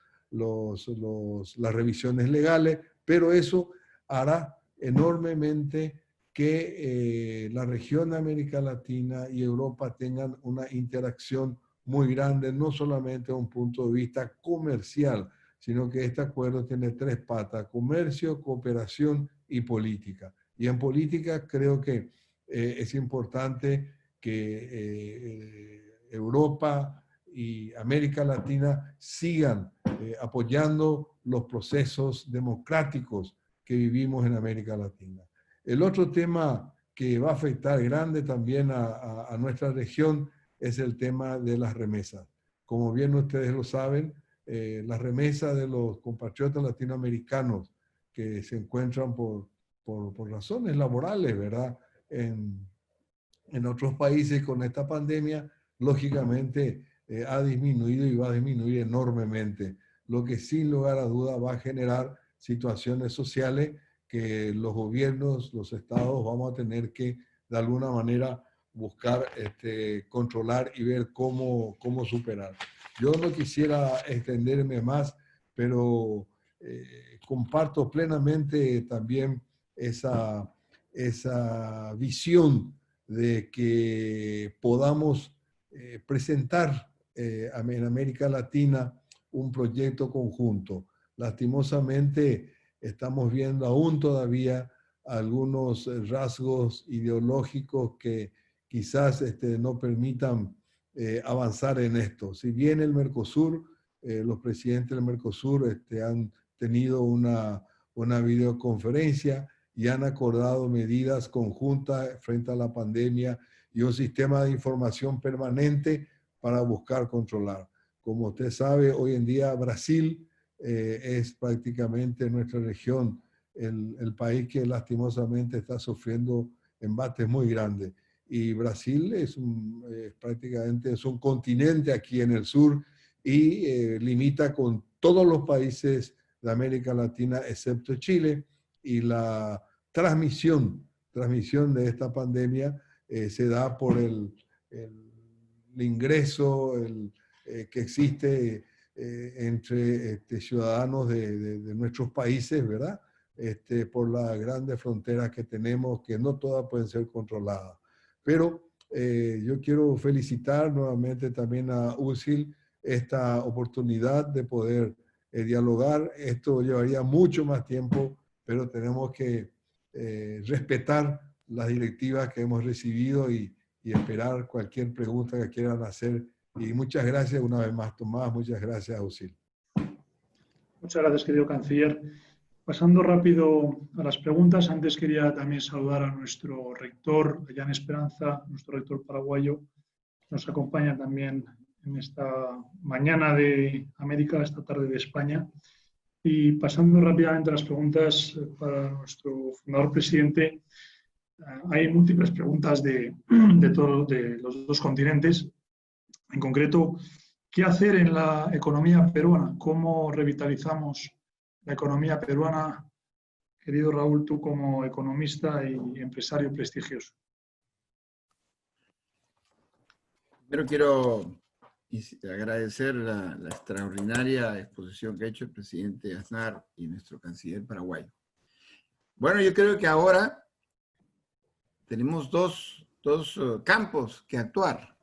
revisiones legales, pero eso hará enormemente que la región de América Latina y Europa tengan una interacción muy grande, no solamente desde un punto de vista comercial, sino que este acuerdo tiene tres patas: comercio, cooperación y política. Y en política creo que es importante que Europa y América Latina sigan apoyando los procesos democráticos que vivimos en América Latina. El otro tema que va a afectar grande también a nuestra región es el tema de las remesas. Como bien ustedes lo saben, las remesas de los compatriotas latinoamericanos que se encuentran por razones laborales, ¿verdad?, en otros países con esta pandemia, lógicamente ha disminuido y va a disminuir enormemente, lo que sin lugar a duda va a generar situaciones sociales que los gobiernos, los estados, vamos a tener que de alguna manera buscar controlar y ver cómo superar. Yo no quisiera extenderme más, pero comparto plenamente también esa visión de que podamos presentar en América Latina un proyecto conjunto. Lastimosamente estamos viendo aún todavía algunos rasgos ideológicos que quizás no permitan avanzar en esto. Si bien el Mercosur, los presidentes del Mercosur han tenido una videoconferencia y han acordado medidas conjuntas frente a la pandemia y un sistema de información permanente para buscar controlar. Como usted sabe, hoy en día Brasil es prácticamente nuestra región el país que lastimosamente está sufriendo embates muy grandes. Y Brasil prácticamente es un continente aquí en el sur y limita con todos los países de América Latina excepto Chile, y la transmisión de esta pandemia se da por el ingreso que existe entre ciudadanos de nuestros países, ¿verdad? Por las grandes fronteras que tenemos, que no todas pueden ser controladas. Pero yo quiero felicitar nuevamente también a UCIL esta oportunidad de poder dialogar. Esto llevaría mucho más tiempo, pero tenemos que respetar las directivas que hemos recibido y esperar cualquier pregunta que quieran hacer. Y muchas gracias una vez más, Tomás. Muchas gracias, UCIL. Muchas gracias, querido canciller. Pasando rápido a las preguntas, antes quería también saludar a nuestro rector, Jan Esperanza, nuestro rector paraguayo, que nos acompaña también en esta mañana de América, esta tarde de España. Y pasando rápidamente a las preguntas para nuestro fundador presidente, hay múltiples preguntas de los dos continentes. En concreto, ¿qué hacer en la economía peruana? ¿Cómo revitalizamos la economía peruana? Querido Raúl, tú como economista y empresario prestigioso. Primero quiero agradecer la extraordinaria exposición que ha hecho el presidente Aznar y nuestro canciller paraguayo. Bueno, yo creo que ahora tenemos dos campos que actuar.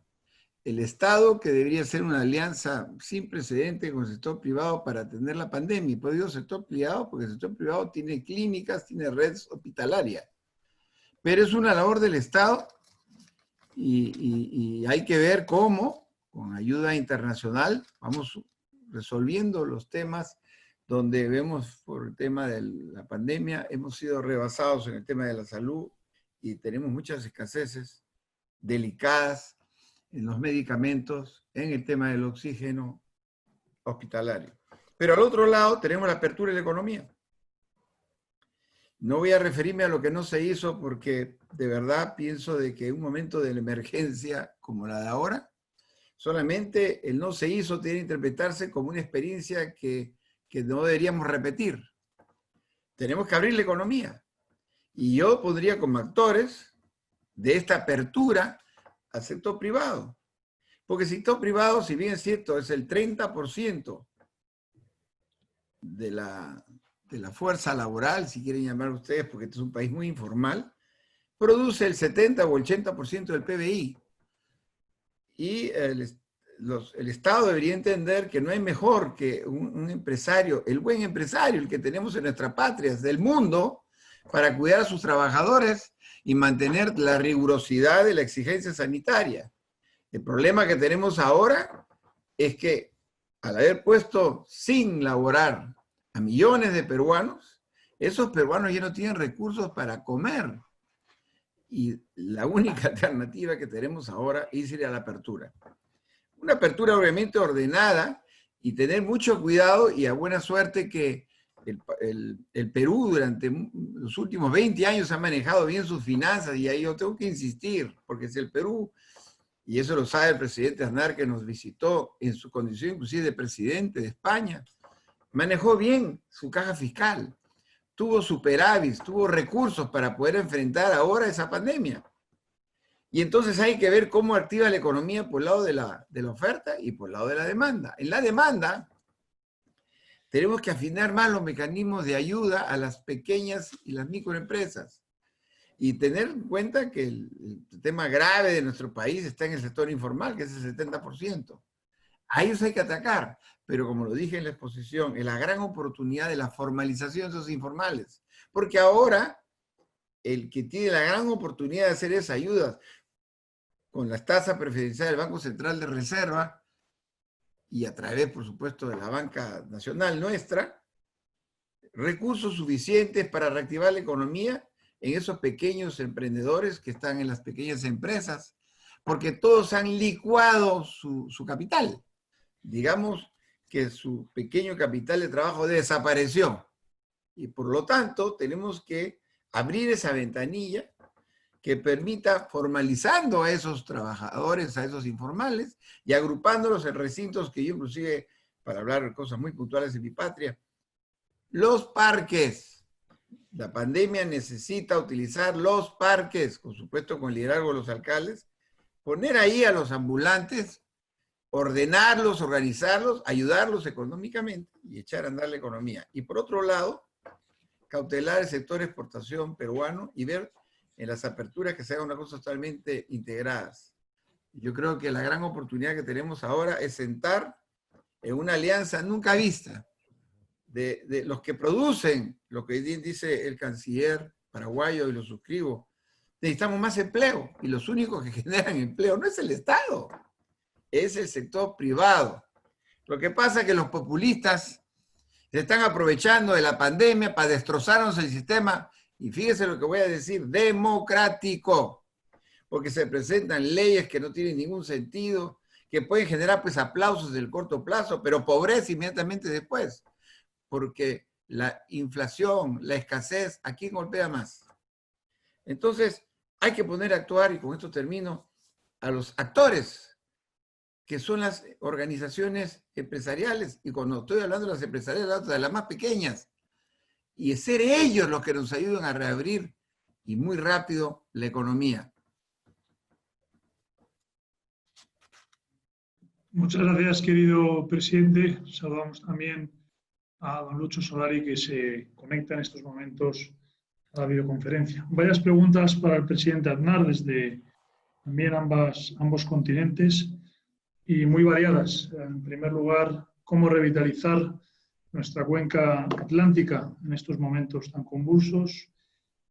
El Estado, que debería ser una alianza sin precedente con el sector privado para atender la pandemia. Y por digo sector privado, porque el sector privado tiene clínicas, tiene redes hospitalarias. Pero es una labor del Estado y hay que ver cómo, con ayuda internacional, vamos resolviendo los temas donde vemos por el tema de la pandemia, hemos sido rebasados en el tema de la salud y tenemos muchas escaseces delicadas en los medicamentos, en el tema del oxígeno hospitalario. Pero al otro lado tenemos la apertura de la economía. No voy a referirme a lo que no se hizo porque de verdad pienso de que en un momento de la emergencia como la de ahora, solamente el no se hizo tiene que interpretarse como una experiencia que no deberíamos repetir. Tenemos que abrir la economía. Y yo pondría como actores de esta apertura al sector privado. Porque el sector privado, si bien es cierto, es el 30% de la fuerza laboral, si quieren llamar ustedes, porque este es un país muy informal, produce el 70 o el 80% del PBI. Y el Estado debería entender que no hay mejor que un empresario, el buen empresario, el que tenemos en nuestras patrias del mundo, para cuidar a sus trabajadores y mantener la rigurosidad de la exigencia sanitaria. El problema que tenemos ahora es que al haber puesto sin laborar a millones de peruanos, esos peruanos ya no tienen recursos para comer. Y la única alternativa que tenemos ahora es ir a la apertura. Una apertura obviamente ordenada y tener mucho cuidado, y a buena suerte que el Perú durante los últimos 20 años ha manejado bien sus finanzas, y ahí yo tengo que insistir, porque si el Perú, y eso lo sabe el presidente Aznar, que nos visitó en su condición inclusive de presidente de España, manejó bien su caja fiscal, tuvo superávit, tuvo recursos para poder enfrentar ahora esa pandemia. Y entonces hay que ver cómo activa la economía por el lado de la oferta y por el lado de la demanda. En la demanda tenemos que afinar más los mecanismos de ayuda a las pequeñas y las microempresas. Y tener en cuenta que el tema grave de nuestro país está en el sector informal, que es el 70%. A ellos hay que atacar, pero como lo dije en la exposición, es la gran oportunidad de la formalización de esos informales. Porque ahora el que tiene la gran oportunidad de hacer esas ayudas con las tasas preferenciales del Banco Central de Reserva y a través, por supuesto, de la banca nacional nuestra, recursos suficientes para reactivar la economía en esos pequeños emprendedores que están en las pequeñas empresas, porque todos han licuado su capital. Digamos que su pequeño capital de trabajo desapareció. Y por lo tanto, tenemos que abrir esa ventanilla que permita, formalizando a esos trabajadores, a esos informales, y agrupándolos en recintos que yo inclusive, para hablar de cosas muy puntuales en mi patria, los parques. La pandemia necesita utilizar los parques, por supuesto con liderazgo de los alcaldes, poner ahí a los ambulantes, ordenarlos, organizarlos, ayudarlos económicamente y echar a andar la economía. Y por otro lado, cautelar el sector exportación peruano y ver en las aperturas que se hagan unas cosas totalmente integradas. Yo creo que la gran oportunidad que tenemos ahora es sentar en una alianza nunca vista de los que producen, lo que dice el canciller paraguayo, y lo suscribo. Necesitamos más empleo, y los únicos que generan empleo no es el Estado, es el sector privado. Lo que pasa es que los populistas se están aprovechando de la pandemia para destrozarnos el sistema, y fíjese lo que voy a decir, democrático, porque se presentan leyes que no tienen ningún sentido, que pueden generar pues aplausos en el corto plazo, pero pobreza inmediatamente después, porque la inflación, la escasez, ¿a quién golpea más? Entonces, hay que poner a actuar, y con esto termino, a los actores, que son las organizaciones empresariales, y cuando estoy hablando de las empresariales, de las más pequeñas, y ser ellos los que nos ayudan a reabrir, y muy rápido, la economía. Muchas gracias, querido presidente. Saludamos también a don Lucho Solari, que se conecta en estos momentos a la videoconferencia. Varias preguntas para el presidente Aznar desde también ambos continentes, y muy variadas. En primer lugar, ¿cómo revitalizar nuestra cuenca atlántica en estos momentos tan convulsos?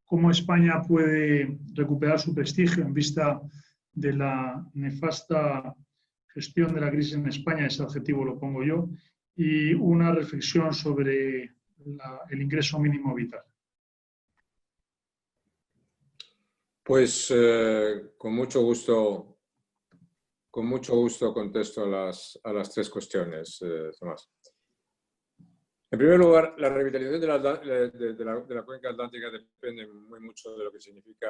¿Cómo España puede recuperar su prestigio en vista de la nefasta gestión de la crisis en España? Ese objetivo lo pongo yo. Y una reflexión sobre el ingreso mínimo vital. Pues con mucho gusto contesto a las tres cuestiones, Tomás. En primer lugar, la revitalización de la cuenca atlántica depende muy mucho de lo que significa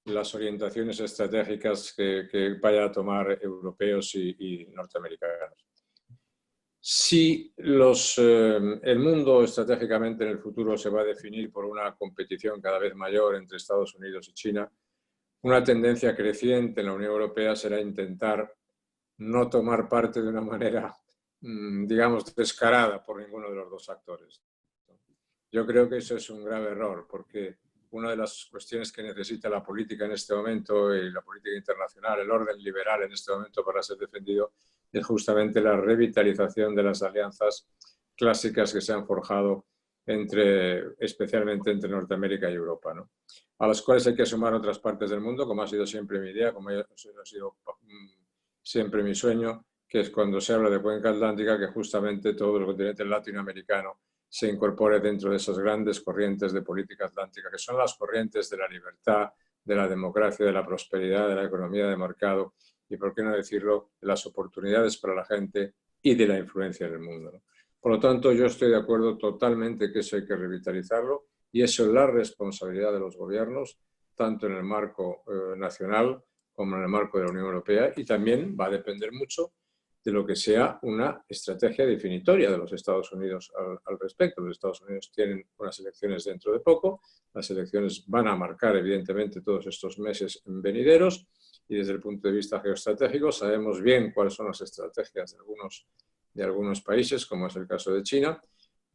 las orientaciones estratégicas que vayan a tomar europeos y norteamericanos. Si el mundo estratégicamente en el futuro se va a definir por una competición cada vez mayor entre Estados Unidos y China, una tendencia creciente en la Unión Europea será intentar no tomar parte de una manera, digamos, descarada por ninguno de los dos actores. Yo creo que eso es un grave error, porque una de las cuestiones que necesita la política en este momento y la política internacional, el orden liberal en este momento para ser defendido, es justamente la revitalización de las alianzas clásicas que se han forjado especialmente entre Norteamérica y Europa, ¿no? A las cuales hay que sumar otras partes del mundo, como ha sido siempre mi idea, como ha sido siempre mi sueño, que es cuando se habla de cuenca atlántica, que justamente todo el continente latinoamericano se incorpore dentro de esas grandes corrientes de política atlántica, que son las corrientes de la libertad, de la democracia, de la prosperidad, de la economía de mercado y, por qué no decirlo, de las oportunidades para la gente y de la influencia en el mundo, ¿no? Por lo tanto, yo estoy de acuerdo totalmente que eso hay que revitalizarlo y eso es la responsabilidad de los gobiernos, tanto en el marco nacional como en el marco de la Unión Europea, y también va a depender mucho de lo que sea una estrategia definitoria de los Estados Unidos al respecto. Los Estados Unidos tienen unas elecciones dentro de poco, las elecciones van a marcar evidentemente todos estos meses venideros y desde el punto de vista geoestratégico sabemos bien cuáles son las estrategias de algunos países, como es el caso de China,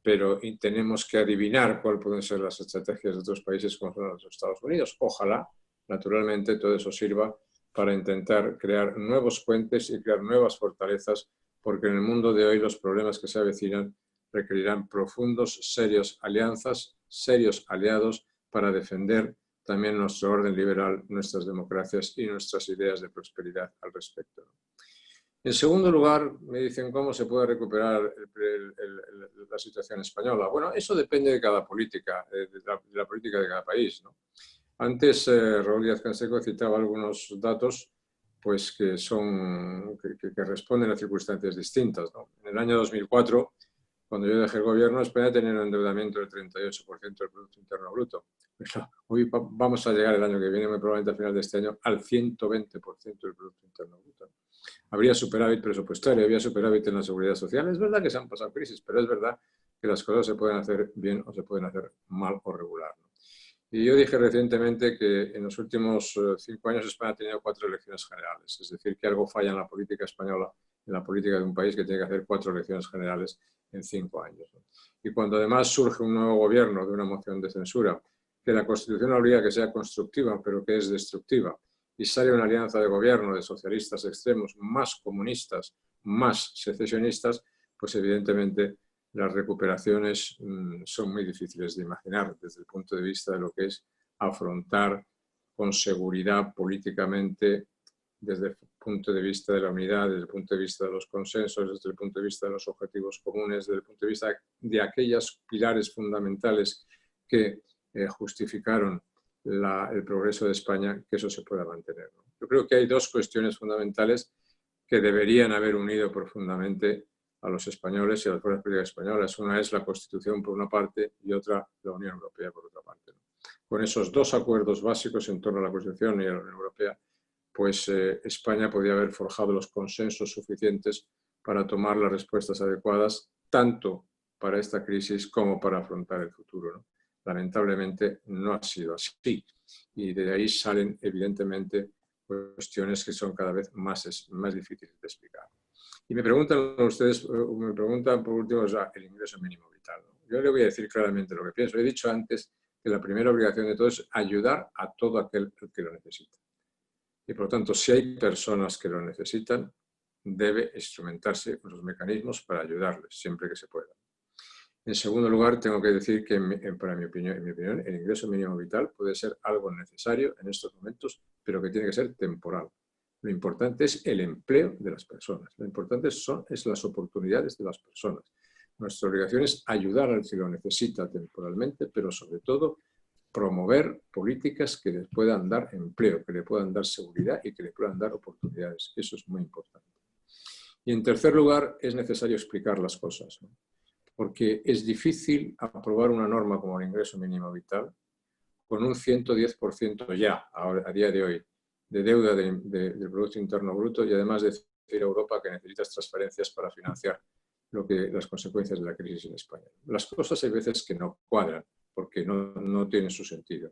pero tenemos que adivinar cuáles pueden ser las estrategias de otros países como son los Estados Unidos. Ojalá, naturalmente, todo eso sirva para intentar crear nuevos puentes y crear nuevas fortalezas, porque en el mundo de hoy los problemas que se avecinan requerirán profundos, serios alianzas, serios aliados para defender también nuestro orden liberal, nuestras democracias y nuestras ideas de prosperidad al respecto. En segundo lugar, me dicen cómo se puede recuperar la situación española. Bueno, eso depende de cada política, de la política de cada país, ¿no? Antes, Raúl Díaz-Canseco citaba algunos datos pues, que responden a circunstancias distintas, ¿no? En el año 2004, cuando yo dejé el gobierno, España tenía un endeudamiento del 38% del Producto Interno Bruto. Hoy vamos a llegar el año que viene, muy probablemente a final de este año, al 120% del Producto Interno Bruto. Habría superávit presupuestario, había superávit en la seguridad social. Es verdad que se han pasado crisis, pero es verdad que las cosas se pueden hacer bien o se pueden hacer mal o regular, ¿no? Y yo dije recientemente que en los últimos 5 años España ha tenido 4 elecciones generales. Es decir, que algo falla en la política española, en la política de un país que tiene que hacer 4 elecciones generales en 5 años, ¿no? Y cuando además surge un nuevo gobierno de una moción de censura, que la Constitución obliga que sea constructiva, pero que es destructiva, y sale una alianza de gobierno de socialistas extremos, más comunistas, más secesionistas, pues evidentemente las recuperaciones son muy difíciles de imaginar desde el punto de vista de lo que es afrontar con seguridad políticamente, desde el punto de vista de la unidad, desde el punto de vista de los consensos, desde el punto de vista de los objetivos comunes, desde el punto de vista de aquellos pilares fundamentales que justificaron el progreso de España, que eso se pueda mantener, ¿no? Yo creo que hay 2 cuestiones fundamentales que deberían haber unido profundamente a los españoles y a las fuerzas políticas españolas. Una es la Constitución por una parte y otra la Unión Europea por otra parte, ¿no? Con esos 2 acuerdos básicos en torno a la Constitución y a la Unión Europea, pues España podía haber forjado los consensos suficientes para tomar las respuestas adecuadas, tanto para esta crisis como para afrontar el futuro, ¿no? Lamentablemente no ha sido así y de ahí salen evidentemente cuestiones que son cada vez más difíciles de explicar. Y me preguntan ustedes, me preguntan por último el ingreso mínimo vital, ¿no? Yo le voy a decir claramente lo que pienso. He dicho antes que la primera obligación de todo es ayudar a todo aquel que lo necesita. Y por lo tanto, si hay personas que lo necesitan, debe instrumentarse los mecanismos para ayudarles, siempre que se pueda. En segundo lugar, tengo que decir que, en mi opinión, el ingreso mínimo vital puede ser algo necesario en estos momentos, pero que tiene que ser temporal. Lo importante es el empleo de las personas. Lo importante son las oportunidades de las personas. Nuestra obligación es ayudar al que lo necesita temporalmente, pero sobre todo promover políticas que le puedan dar empleo, que le puedan dar seguridad y que le puedan dar oportunidades. Eso es muy importante. Y en tercer lugar, es necesario explicar las cosas, ¿no? Porque es difícil aprobar una norma como el ingreso mínimo vital con un 110% ya, a día de hoy, de deuda del Producto Interno Bruto y además decir a Europa que necesitas transferencias para financiar las consecuencias de la crisis en España. Las cosas hay veces que no cuadran porque no tienen su sentido.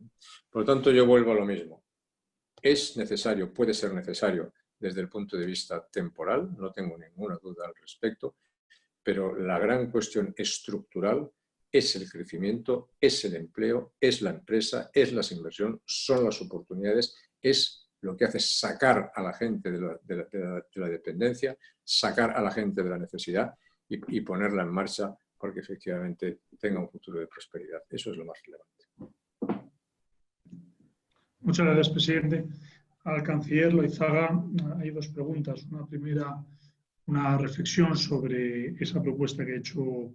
Por lo tanto, yo vuelvo a lo mismo. Es necesario, puede ser necesario desde el punto de vista temporal, no tengo ninguna duda al respecto, pero la gran cuestión estructural es el crecimiento, es el empleo, es la empresa, es la inversión, son las oportunidades, es lo que hace sacar a la gente de la dependencia, sacar a la gente de la necesidad y ponerla en marcha porque efectivamente tenga un futuro de prosperidad. Eso es lo más relevante. Muchas gracias, presidente. Al canciller Loizaga hay dos preguntas. Una primera, una reflexión sobre esa propuesta que ha hecho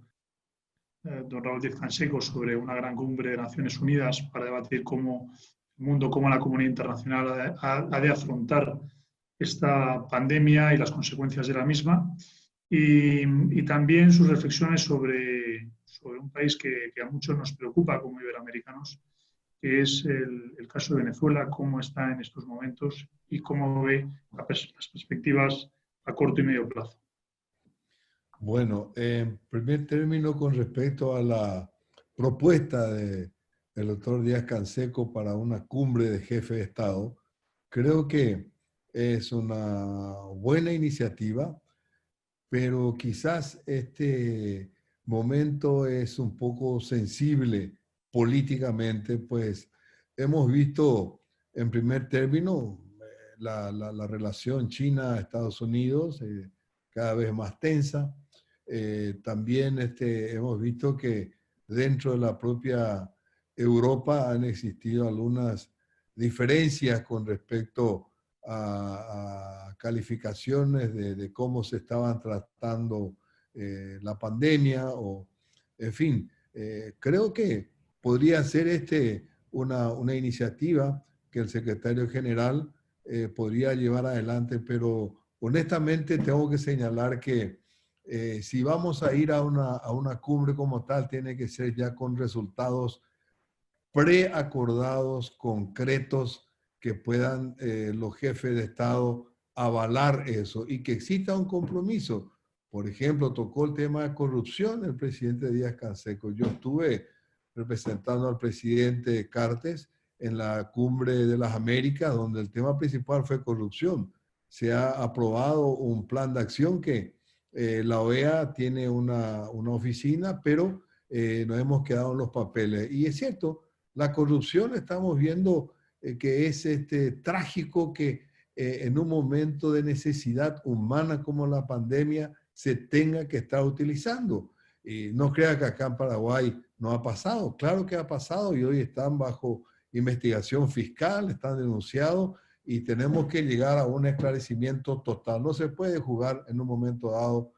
don Raúl Díaz-Canseco sobre una gran cumbre de Naciones Unidas para debatir cómo el mundo, cómo la comunidad internacional ha de afrontar esta pandemia y las consecuencias de la misma. Y también sus reflexiones sobre un país que a muchos nos preocupa como iberoamericanos, que es el caso de Venezuela, cómo está en estos momentos y cómo ve las perspectivas a corto y medio plazo. Bueno, en primer término, con respecto a la propuesta del doctor Díaz-Canseco para una cumbre de jefes de Estado, creo que es una buena iniciativa, pero quizás este momento es un poco sensible políticamente, pues hemos visto en primer término la relación China-Estados Unidos cada vez más tensa. También hemos visto que dentro de la propia Europa han existido algunas diferencias con respecto a calificaciones de cómo se estaban tratando la pandemia, o en fin, creo que podría ser una iniciativa que el secretario general podría llevar adelante, pero honestamente tengo que señalar que si vamos a ir a una cumbre como tal, tiene que ser ya con resultados preacordados, concretos, que puedan los jefes de Estado avalar eso y que exista un compromiso. Por ejemplo, tocó el tema de corrupción el presidente Díaz-Canseco. Yo estuve representando al presidente Cartes en la Cumbre de las Américas, donde el tema principal fue corrupción. Se ha aprobado un plan de acción que la OEA tiene una oficina, pero nos hemos quedado en los papeles. Y es cierto, la corrupción estamos viendo que es trágico que en un momento de necesidad humana como la pandemia se tenga que estar utilizando. No crea que acá en Paraguay no ha pasado. Claro que ha pasado y hoy están bajo investigación fiscal, están denunciados y tenemos que llegar a un esclarecimiento total. No se puede jugar en un momento dado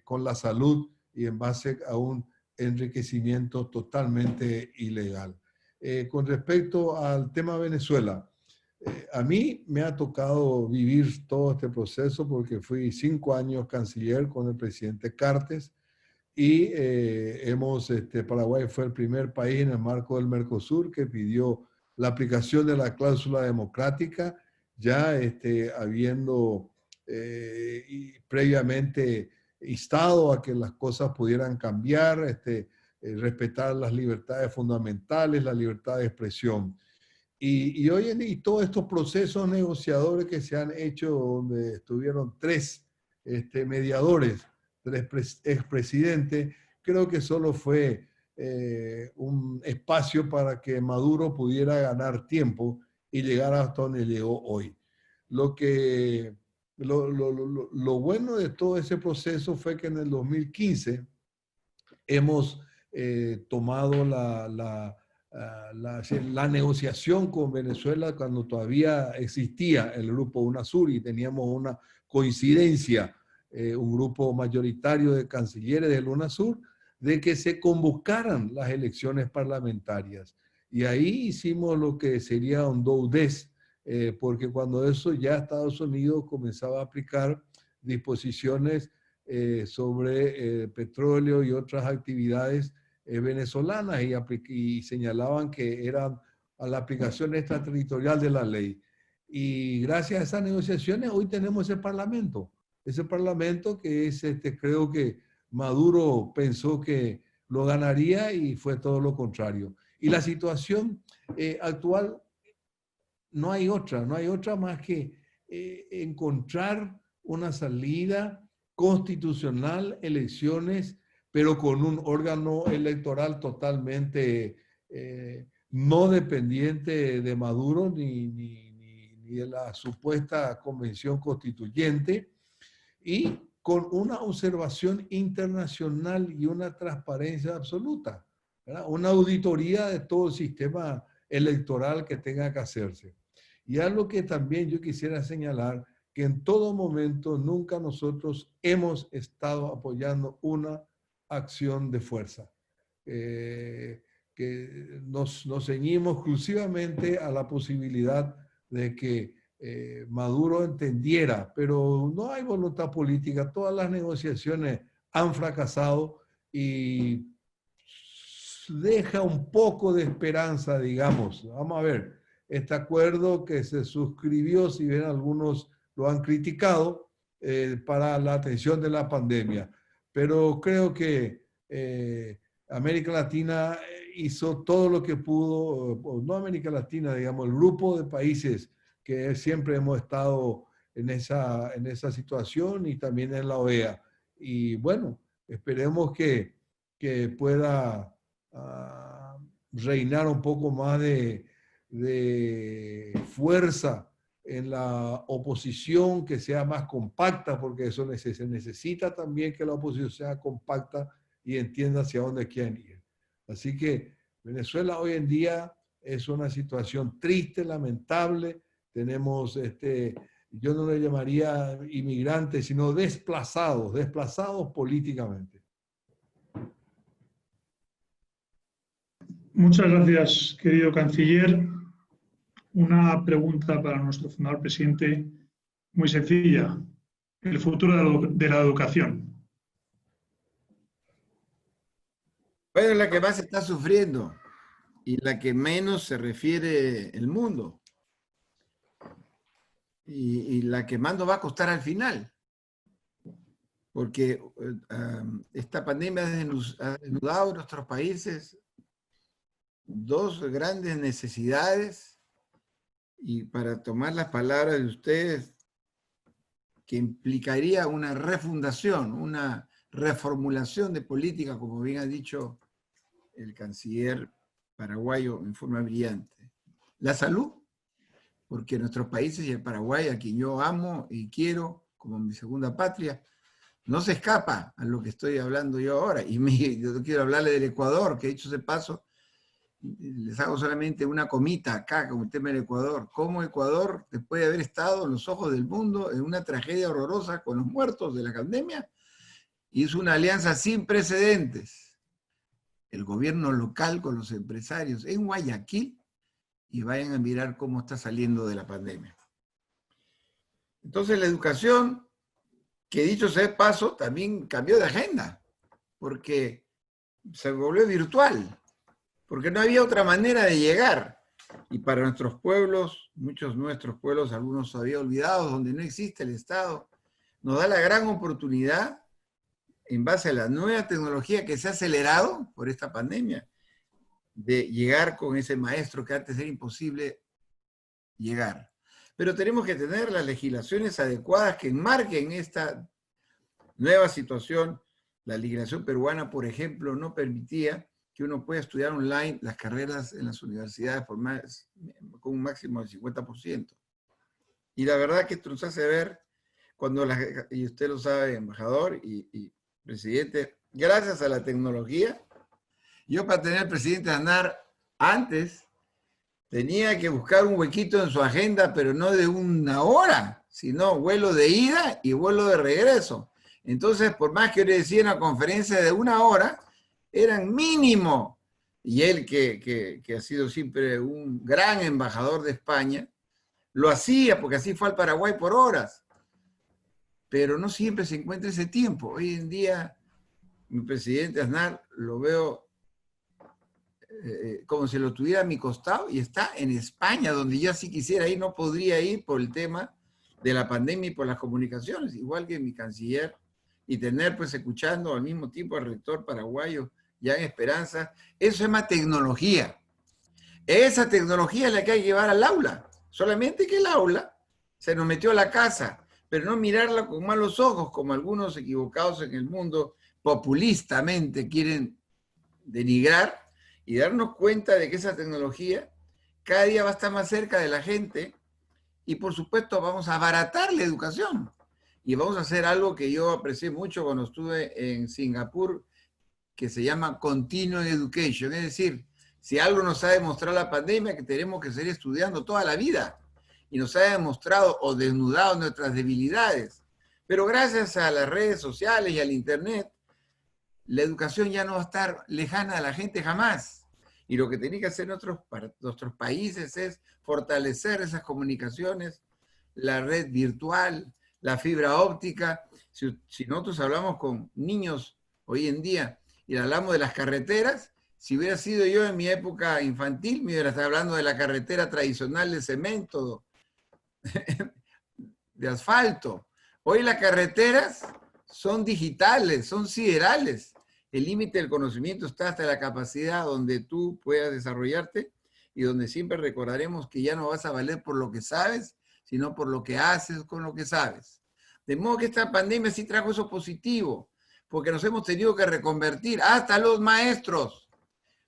con la salud y en base a un enriquecimiento totalmente ilegal. Con respecto al tema Venezuela, a mí me ha tocado vivir todo este proceso porque fui 5 años canciller con el presidente Cartes y Paraguay fue el primer país en el marco del Mercosur que pidió la aplicación de la cláusula democrática, ya habiendo previamente instado a que las cosas pudieran cambiar, respetar las libertades fundamentales, la libertad de expresión. Y hoy en día, todos estos procesos negociadores que se han hecho, donde estuvieron 3 mediadores, 3 expresidentes, creo que solo fue un espacio para que Maduro pudiera ganar tiempo y llegar hasta donde llegó hoy. Lo bueno de todo ese proceso fue que en el 2015 hemos tomado la negociación con Venezuela cuando todavía existía el grupo UNASUR y teníamos una coincidencia, un grupo mayoritario de cancilleres del UNASUR, de que se convocaran las elecciones parlamentarias. Y ahí hicimos lo que sería un do des, porque cuando eso ya Estados Unidos comenzaba a aplicar disposiciones sobre petróleo y otras actividades venezolanas y señalaban que eran a la aplicación extraterritorial de la ley. Y gracias a esas negociaciones hoy tenemos ese parlamento que es, creo que Maduro pensó que lo ganaría y fue todo lo contrario. Y la situación actual no hay otra más que encontrar una salida constitucional, elecciones pero con un órgano electoral totalmente no dependiente de Maduro ni de la supuesta convención constituyente, y con una observación internacional y una transparencia absoluta, ¿verdad? Una auditoría de todo el sistema electoral que tenga que hacerse. Y algo que también yo quisiera señalar, que en todo momento nunca nosotros hemos estado apoyando una acción de fuerza. Que nos ceñimos exclusivamente a la posibilidad de que Maduro entendiera, pero no hay voluntad política, todas las negociaciones han fracasado y deja un poco de esperanza, digamos. Vamos a ver, este acuerdo que se suscribió, si bien algunos lo han criticado, para la atención de la pandemia, pero creo que América Latina hizo todo lo que pudo, no América Latina, digamos, el grupo de países que siempre hemos estado en esa situación, y también en la OEA. Y bueno, esperemos que pueda reinar un poco más de fuerza en la oposición, que sea más compacta, porque eso se necesita también, que la oposición sea compacta y entienda hacia dónde quieren ir. Así que Venezuela hoy en día es una situación triste, lamentable. Tenemos, yo no le llamaría inmigrantes, sino desplazados políticamente. Muchas gracias, querido canciller. Una pregunta para nuestro fundador presidente muy sencilla. El futuro de la educación. Bueno, la que más está sufriendo y la que menos se refiere el mundo. Y la que más nos va a costar al final. Porque esta pandemia ha desnudado en nuestros países dos grandes necesidades, y para tomar las palabras de ustedes, que implicaría una refundación, una reformulación de política, como bien ha dicho el canciller paraguayo en forma brillante. La salud, porque nuestros países y el Paraguay, a quien yo amo y quiero como mi segunda patria, no se escapa a lo que estoy hablando yo ahora. Y yo quiero hablarle del Ecuador, que dicho ese paso, les hago solamente una comita acá con el tema del Ecuador. Cómo Ecuador, después de haber estado en los ojos del mundo en una tragedia horrorosa con los muertos de la pandemia, hizo una alianza sin precedentes. El gobierno local con los empresarios en Guayaquil, y vayan a mirar cómo está saliendo de la pandemia. Entonces la educación, que dicho sea de paso, también cambió de agenda, porque se volvió virtual, porque no había otra manera de llegar. Y para nuestros pueblos, muchos nuestros pueblos, algunos todavía olvidados, donde no existe el Estado, nos da la gran oportunidad, en base a la nueva tecnología que se ha acelerado por esta pandemia, de llegar con ese maestro que antes era imposible llegar. Pero tenemos que tener las legislaciones adecuadas que enmarquen esta nueva situación. La legislación peruana, por ejemplo, no permitía que uno pueda estudiar online las carreras en las universidades con un máximo del 50%. Y la verdad que esto nos hace ver, y usted lo sabe, embajador y presidente, gracias a la tecnología, yo para tener al presidente Aznar antes tenía que buscar un huequito en su agenda, pero no de una hora, sino vuelo de ida y vuelo de regreso. Entonces, por más que yo le decía una conferencia de una hora, eran mínimo. Y él, que ha sido siempre un gran embajador de España, lo hacía, porque así fue al Paraguay por horas. Pero no siempre se encuentra ese tiempo. Hoy en día, mi presidente Aznar lo veo como si lo tuviera a mi costado, y está en España, donde yo sí quisiera ir, no podría ir por el tema de la pandemia y por las comunicaciones, igual que mi canciller, y tener pues escuchando al mismo tiempo al rector paraguayo, ya en Esperanza. Eso se llama tecnología. Esa tecnología es la que hay que llevar al aula, solamente que el aula se nos metió a la casa, pero no mirarla con malos ojos, como algunos equivocados en el mundo populistamente quieren denigrar, y darnos cuenta de que esa tecnología cada día va a estar más cerca de la gente, y por supuesto vamos a abaratar la educación. Y vamos a hacer algo que yo aprecié mucho cuando estuve en Singapur, que se llama Continuing Education. Es decir, si algo nos ha demostrado la pandemia, que tenemos que seguir estudiando toda la vida. Y nos ha demostrado o desnudado nuestras debilidades. Pero gracias a las redes sociales y al Internet, la educación ya no va a estar lejana a la gente jamás. Y lo que tienen que hacer nuestros países es fortalecer esas comunicaciones, la red virtual, la fibra óptica. Si nosotros hablamos con niños hoy en día y hablamos de las carreteras, si hubiera sido yo en mi época infantil, me hubiera estado hablando de la carretera tradicional de cemento, de asfalto. Hoy las carreteras son digitales, son siderales. El límite del conocimiento está hasta la capacidad donde tú puedas desarrollarte y donde siempre recordaremos que ya no vas a valer por lo que sabes, sino por lo que haces con lo que sabes. De modo que esta pandemia sí trajo eso positivo, porque nos hemos tenido que reconvertir, hasta los maestros,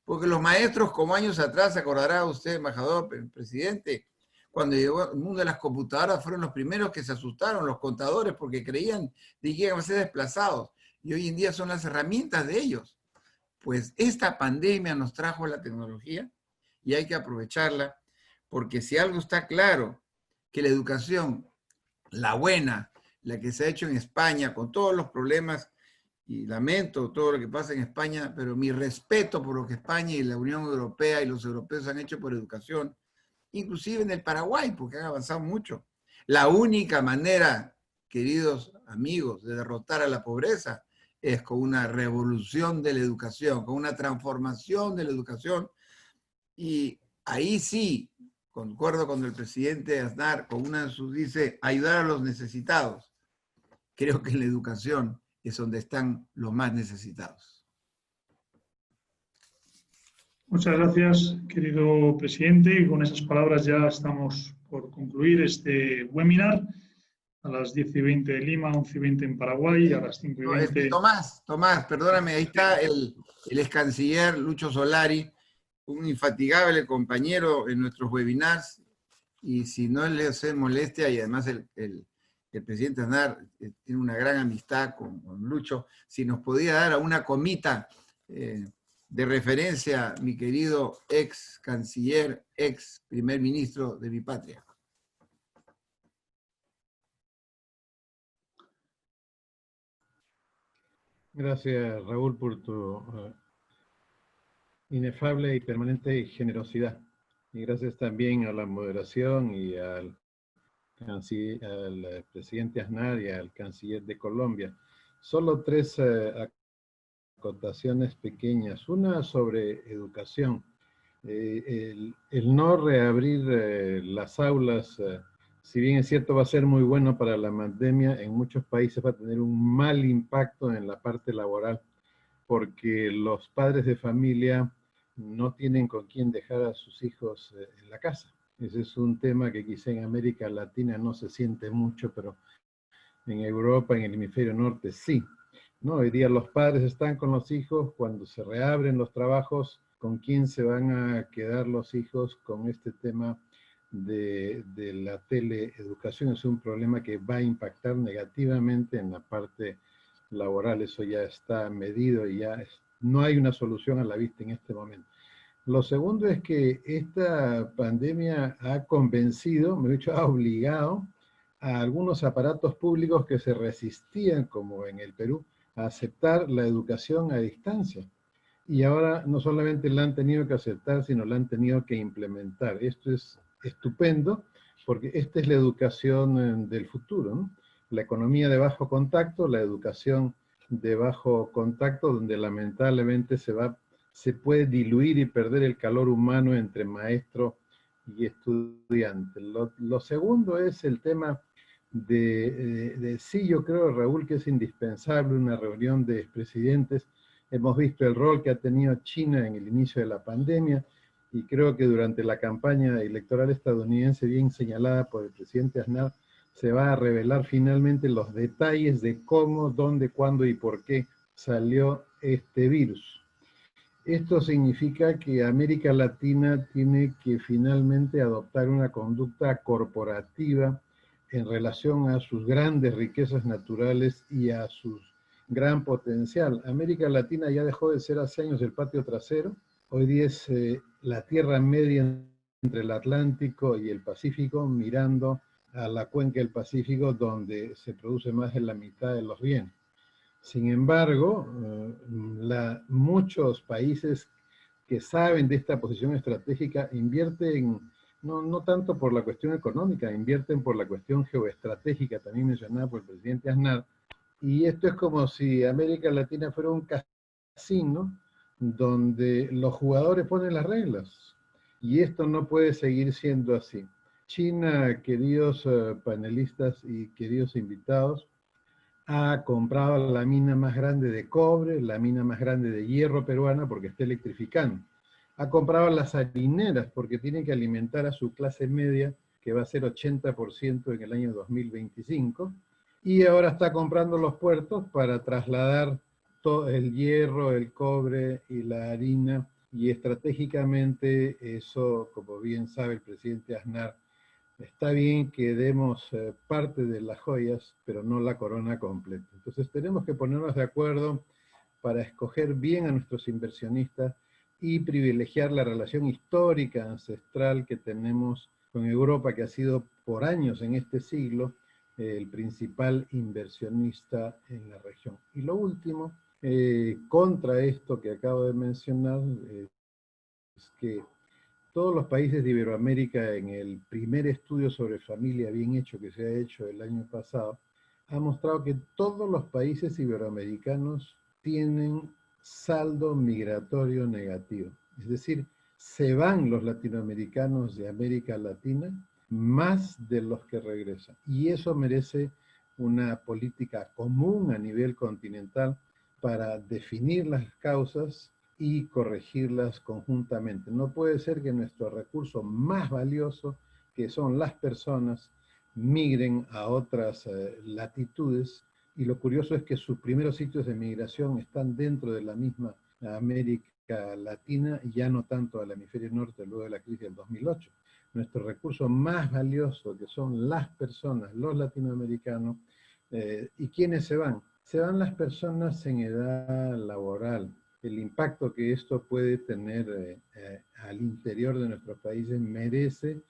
porque los maestros, como años atrás, se acordará usted, embajador, presidente, cuando llegó el mundo de las computadoras, fueron los primeros que se asustaron, los contadores, porque creían que iban a ser desplazados. Y hoy en día son las herramientas de ellos. Pues esta pandemia nos trajo la tecnología y hay que aprovecharla, porque si algo está claro, que la educación, la buena, la que se ha hecho en España, con todos los problemas, y lamento todo lo que pasa en España, pero mi respeto por lo que España y la Unión Europea y los europeos han hecho por educación, inclusive en el Paraguay, porque han avanzado mucho. La única manera, queridos amigos, de derrotar a la pobreza es con una revolución de la educación, con una transformación de la educación. Y ahí sí, concuerdo con el presidente Aznar, con una de sus, dice, ayudar a los necesitados. Creo que en la educación es donde están los más necesitados. Muchas gracias, querido presidente. Y con esas palabras ya estamos por concluir este webinar. A las 10:20 de Lima, 11:20 en Paraguay, a las 5:20. Tomás, perdóname, ahí está el ex canciller Lucho Solari, un infatigable compañero en nuestros webinars, y si no le hace molestia, y además el presidente Aznar tiene una gran amistad con Lucho, si nos podía dar una comita de referencia, mi querido ex canciller, ex primer ministro de mi patria. Gracias, Raúl, por tu inefable y permanente generosidad. Y gracias también a la moderación y al presidente Aznar y al canciller de Colombia. Solo tres acotaciones pequeñas. Una sobre educación. El no reabrir las aulas, si bien es cierto va a ser muy bueno para la pandemia, en muchos países va a tener un mal impacto en la parte laboral, porque los padres de familia no tienen con quién dejar a sus hijos en la casa. Ese es un tema que quizá en América Latina no se siente mucho, pero en Europa, en el hemisferio norte, sí. ¿No? Hoy día los padres están con los hijos, cuando se reabren los trabajos, ¿con quién se van a quedar los hijos con este tema de la teleeducación? Es un problema que va a impactar negativamente en la parte laboral. Eso ya está medido y ya no hay una solución a la vista en este momento. Lo segundo es que esta pandemia ha convencido, me he dicho, ha obligado a algunos aparatos públicos que se resistían, como en el Perú, a aceptar la educación a distancia. Y ahora no solamente la han tenido que aceptar, sino la han tenido que implementar. Esto es estupendo, porque esta es la educación del futuro, ¿no? La economía de bajo contacto, la educación de bajo contacto, donde lamentablemente se puede diluir y perder el calor humano entre maestro y estudiante. Lo segundo es el tema sí, yo creo, Raúl, que es indispensable una reunión de expresidentes. Hemos visto el rol que ha tenido China en el inicio de la pandemia, y creo que durante la campaña electoral estadounidense, bien señalada por el presidente Aznar, se va a revelar finalmente los detalles de cómo, dónde, cuándo y por qué salió este virus. Esto significa que América Latina tiene que finalmente adoptar una conducta corporativa en relación a sus grandes riquezas naturales y a su gran potencial. América Latina ya dejó de ser hace años el patio trasero. Hoy día es la tierra media entre el Atlántico y el Pacífico, mirando a la cuenca del Pacífico, donde se produce más de la mitad de los bienes. Sin embargo, muchos países que saben de esta posición estratégica invierten, no tanto por la cuestión económica, invierten por la cuestión geoestratégica, también mencionada por el presidente Aznar. Y esto es como si América Latina fuera un casino donde los jugadores ponen las reglas. Y esto no puede seguir siendo así. China, queridos panelistas y queridos invitados, ha comprado la mina más grande de cobre, la mina más grande de hierro peruana porque está electrificando. Ha comprado las harineras porque tiene que alimentar a su clase media, que va a ser 80% en el año 2025. Y ahora está comprando los puertos para trasladar todo el hierro, el cobre y la harina. Y estratégicamente eso, como bien sabe el presidente Aznar, está bien que demos parte de las joyas, pero no la corona completa. Entonces tenemos que ponernos de acuerdo para escoger bien a nuestros inversionistas y privilegiar la relación histórica, ancestral que tenemos con Europa, que ha sido por años en este siglo el principal inversionista en la región. Y lo último, contra esto que acabo de mencionar, es que todos los países de Iberoamérica, en el primer estudio sobre familia bien hecho que se ha hecho el año pasado, ha mostrado que todos los países iberoamericanos tienen saldo migratorio negativo. Es decir, se van los latinoamericanos de América Latina más de los que regresan. Y eso merece una política común a nivel continental para definir las causas y corregirlas conjuntamente. No puede ser que nuestro recurso más valioso, que son las personas, migren a otras latitudes, y lo curioso es que sus primeros sitios de migración están dentro de la misma América Latina y ya no tanto al hemisferio norte luego de la crisis del 2008. Nuestro recurso más valioso, que son las personas, los latinoamericanos, ¿y quiénes se van? Se van las personas en edad laboral. El impacto que esto puede tener al interior de nuestros países merece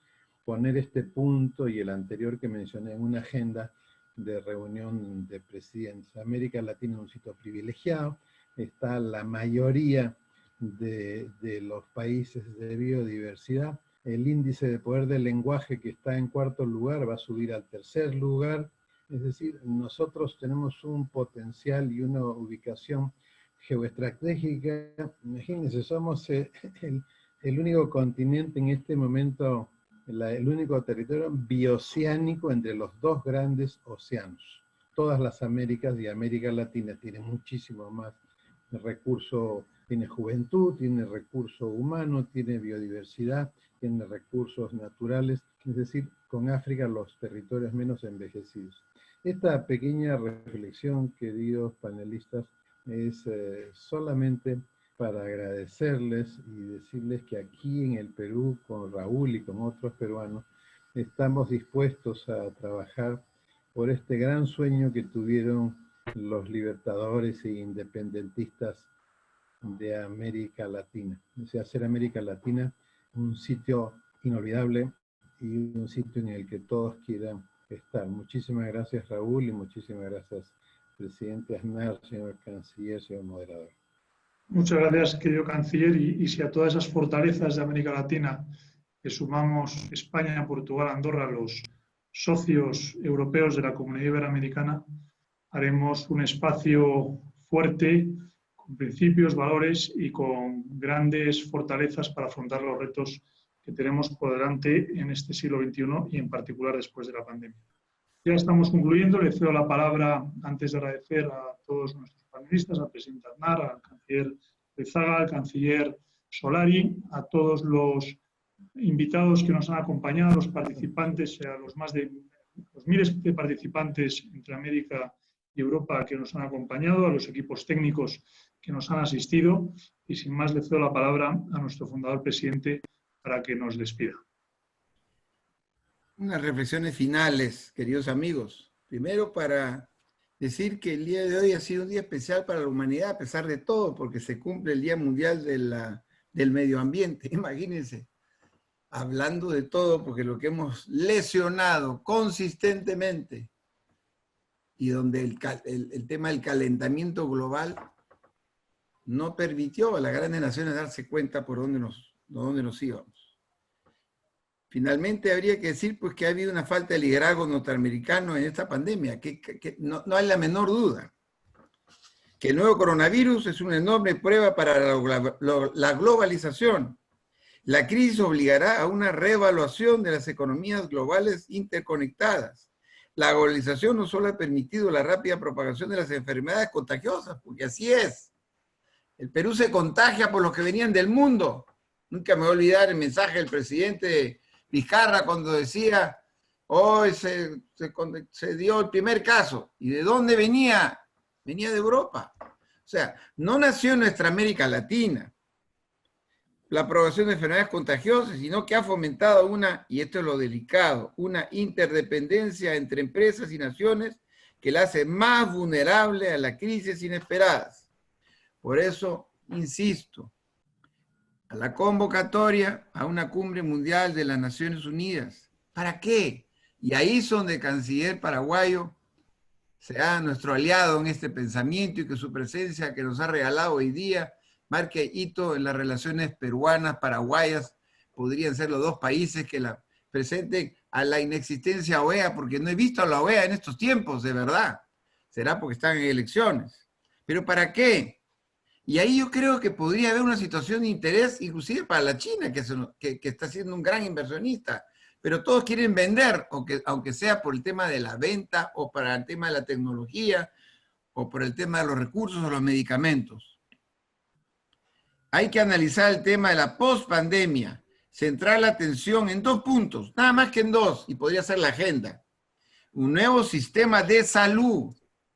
poner este punto y el anterior que mencioné en una agenda de reunión de presidentes. América Latina es un sitio privilegiado, está la mayoría de los países de biodiversidad. El índice de poder del lenguaje, que está en cuarto lugar, va a subir al tercer lugar. Es decir, nosotros tenemos un potencial y una ubicación geoestratégica. Imagínense, somos el único continente en este momento, el único territorio bioceánico entre los dos grandes océanos. Todas las Américas y América Latina tienen muchísimo más recurso, tiene juventud, tiene recurso humano, tiene biodiversidad, tiene recursos naturales, es decir, con África los territorios menos envejecidos. Esta pequeña reflexión, queridos panelistas, es solamente para agradecerles y decirles que aquí en el Perú, con Raúl y con otros peruanos, estamos dispuestos a trabajar por este gran sueño que tuvieron los libertadores e independentistas de América Latina. O sea, hacer América Latina un sitio inolvidable y un sitio en el que todos quieran estar. Muchísimas gracias, Raúl, y muchísimas gracias, presidente Aznar, señor canciller, señor moderador. Muchas gracias, querido canciller. Y si a todas esas fortalezas de América Latina que sumamos España, Portugal, Andorra, los socios europeos de la Comunidad Iberoamericana, haremos un espacio fuerte, con principios, valores y con grandes fortalezas para afrontar los retos que tenemos por delante en este siglo XXI y en particular después de la pandemia. Ya estamos concluyendo. Le cedo la palabra, antes de agradecer a todos nuestros panelistas, al presidente Aznar, al canciller Rezaga, al canciller Solari, a todos los invitados que nos han acompañado, a los participantes, a los más de los miles de participantes entre América y Europa que nos han acompañado, a los equipos técnicos que nos han asistido y sin más le cedo la palabra a nuestro fundador presidente para que nos despida. Unas reflexiones finales, queridos amigos. Primero, para decir que el día de hoy ha sido un día especial para la humanidad, a pesar de todo, porque se cumple el Día Mundial del Medio Ambiente. Imagínense, hablando de todo, porque lo que hemos lesionado consistentemente y donde el tema del calentamiento global no permitió a las grandes naciones darse cuenta por dónde nos íbamos. Finalmente, habría que decir pues, que ha habido una falta de liderazgo norteamericano en esta pandemia, que no hay la menor duda. Que el nuevo coronavirus es una enorme prueba para la globalización. La crisis obligará a una reevaluación de las economías globales interconectadas. La globalización no solo ha permitido la rápida propagación de las enfermedades contagiosas, porque así es. El Perú se contagia por los que venían del mundo. Nunca me voy a olvidar el mensaje del presidente Vizcarra cuando decía, hoy se dio el primer caso. ¿Y de dónde venía? Venía de Europa. O sea, no nació en nuestra América Latina la propagación de enfermedades contagiosas, sino que ha fomentado y esto es lo delicado, una interdependencia entre empresas y naciones que la hace más vulnerable a las crisis inesperadas. Por eso, insisto, a la convocatoria a una cumbre mundial de las Naciones Unidas. ¿Para qué? Y ahí es donde el canciller paraguayo sea nuestro aliado en este pensamiento y que su presencia que nos ha regalado hoy día marque hito en las relaciones peruanas, paraguayas, podrían ser los dos países que la presenten a la inexistencia OEA, porque no he visto a la OEA en estos tiempos, de verdad. Será porque están en elecciones. ¿Pero para qué? Y ahí yo creo que podría haber una situación de interés, inclusive para la China, que está siendo un gran inversionista. Pero todos quieren vender, aunque sea por el tema de la venta, o para el tema de la tecnología, o por el tema de los recursos o los medicamentos. Hay que analizar el tema de la pospandemia, centrar la atención en 2 puntos, nada más que en 2, y podría ser la agenda. Un nuevo sistema de salud,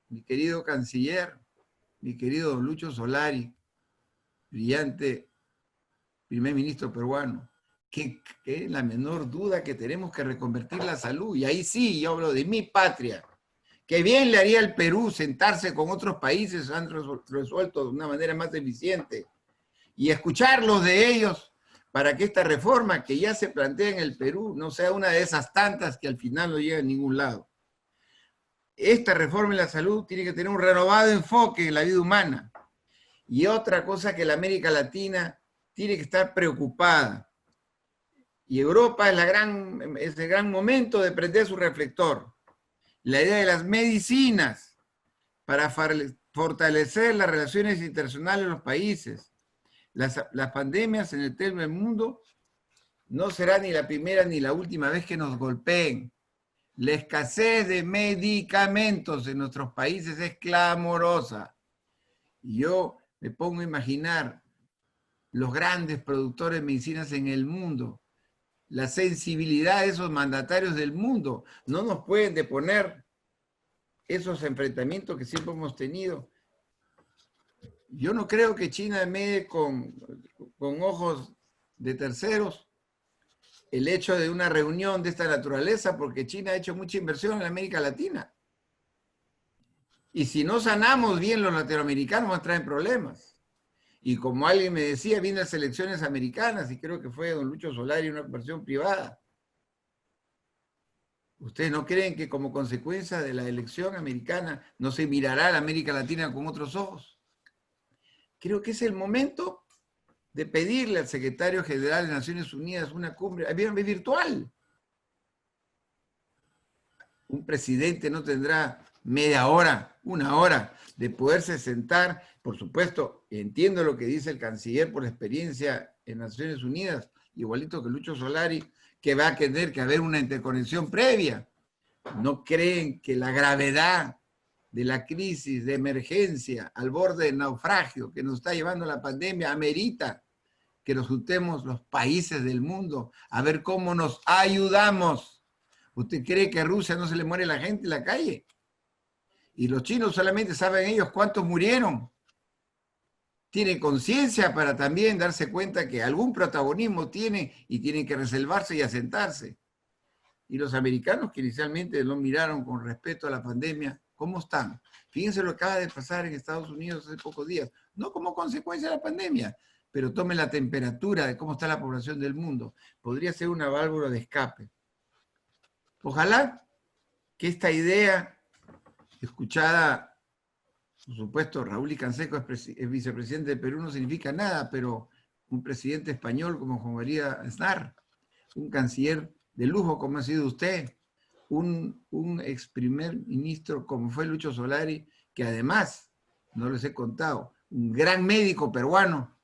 mi querido canciller, mi querido don Lucho Solari, brillante primer ministro peruano, que es la menor duda que tenemos que reconvertir la salud. Y ahí sí, yo hablo de mi patria. Que bien le haría al Perú sentarse con otros países, han resuelto de una manera más eficiente, y escucharlos de ellos para que esta reforma que ya se plantea en el Perú no sea una de esas tantas que al final no llega a ningún lado. Esta reforma en la salud tiene que tener un renovado enfoque en la vida humana. Y otra cosa que la América Latina tiene que estar preocupada. Y Europa es el gran momento de prender su reflector. La idea de las medicinas para fortalecer las relaciones internacionales de los países. Las pandemias en el tema del mundo no será ni la primera ni la última vez que nos golpeen. La escasez de medicamentos en nuestros países es clamorosa. Y yo me pongo a imaginar los grandes productores de medicinas en el mundo, la sensibilidad de esos mandatarios del mundo. No nos pueden deponer esos enfrentamientos que siempre hemos tenido. Yo no creo que China medie con ojos de terceros el hecho de una reunión de esta naturaleza, porque China ha hecho mucha inversión en América Latina. Y si no sanamos bien los latinoamericanos, nos traen problemas. Y como alguien me decía, vienen las elecciones americanas, y creo que fue don Lucho Solari, una versión privada. ¿Ustedes no creen que como consecuencia de la elección americana no se mirará a la América Latina con otros ojos? Creo que es el momento de pedirle al secretario general de Naciones Unidas una cumbre virtual. Un presidente no tendrá media hora, 1 hora de poderse sentar. Por supuesto, entiendo lo que dice el canciller por la experiencia en Naciones Unidas, igualito que Lucho Solari, que va a tener que haber una interconexión previa. ¿No creen que la gravedad de la crisis de emergencia al borde del naufragio que nos está llevando la pandemia amerita que nos juntemos los países del mundo a ver cómo nos ayudamos? ¿Usted cree que a Rusia no se le muere la gente en la calle? Y los chinos solamente saben ellos cuántos murieron. Tienen conciencia para también darse cuenta que algún protagonismo tienen y tienen que reservarse y asentarse. Y los americanos que inicialmente no miraron con respeto a la pandemia, ¿cómo están? Fíjense lo que acaba de pasar en Estados Unidos hace pocos días, no como consecuencia de la pandemia, pero tomen la temperatura de cómo está la población del mundo. Podría ser una válvula de escape. Ojalá que esta idea, escuchada, por supuesto, Raúl Icanseco es vicepresidente de Perú, no significa nada, pero un presidente español como Juan María Aznar, un canciller de lujo como ha sido usted, un ex primer ministro como fue Lucho Solari, que además, no les he contado, un gran médico peruano,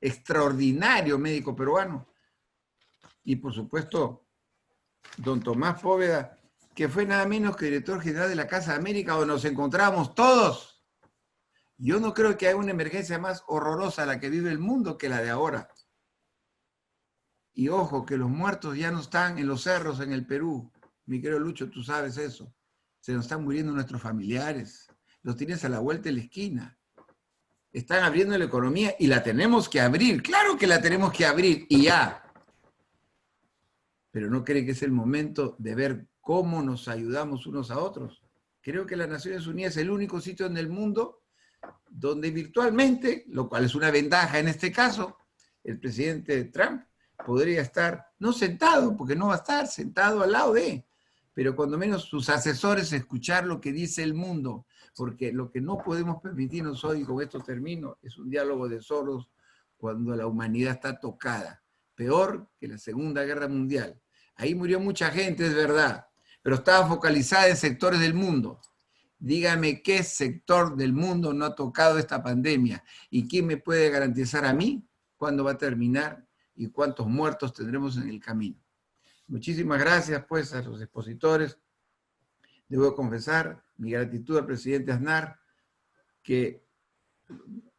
extraordinario médico peruano, y por supuesto, don Tomás Póveda, que fue nada menos que director general de la Casa de América, donde nos encontramos todos. Yo no creo que haya una emergencia más horrorosa la que vive el mundo que la de ahora. Y ojo, que los muertos ya no están en los cerros en el Perú. Mi querido Lucho, tú sabes eso. Se nos están muriendo nuestros familiares. Los tienes a la vuelta de la esquina. Están abriendo la economía y la tenemos que abrir. Claro que la tenemos que abrir y ya. Pero ¿no cree que es el momento de ver cómo nos ayudamos unos a otros? Creo que las Naciones Unidas es el único sitio en el mundo donde virtualmente, lo cual es una ventaja en este caso, el presidente Trump podría estar, no sentado, porque no va a estar sentado al lado de, pero cuando menos sus asesores escuchar lo que dice el mundo, porque lo que no podemos permitirnos hoy, con esto termino, es un diálogo de solos cuando la humanidad está tocada, peor que la Segunda Guerra Mundial. Ahí murió mucha gente, es verdad, pero estaba focalizada en sectores del mundo. Dígame qué sector del mundo no ha tocado esta pandemia y quién me puede garantizar a mí cuándo va a terminar y cuántos muertos tendremos en el camino. Muchísimas gracias pues a los expositores. Debo confesar mi gratitud al presidente Aznar, que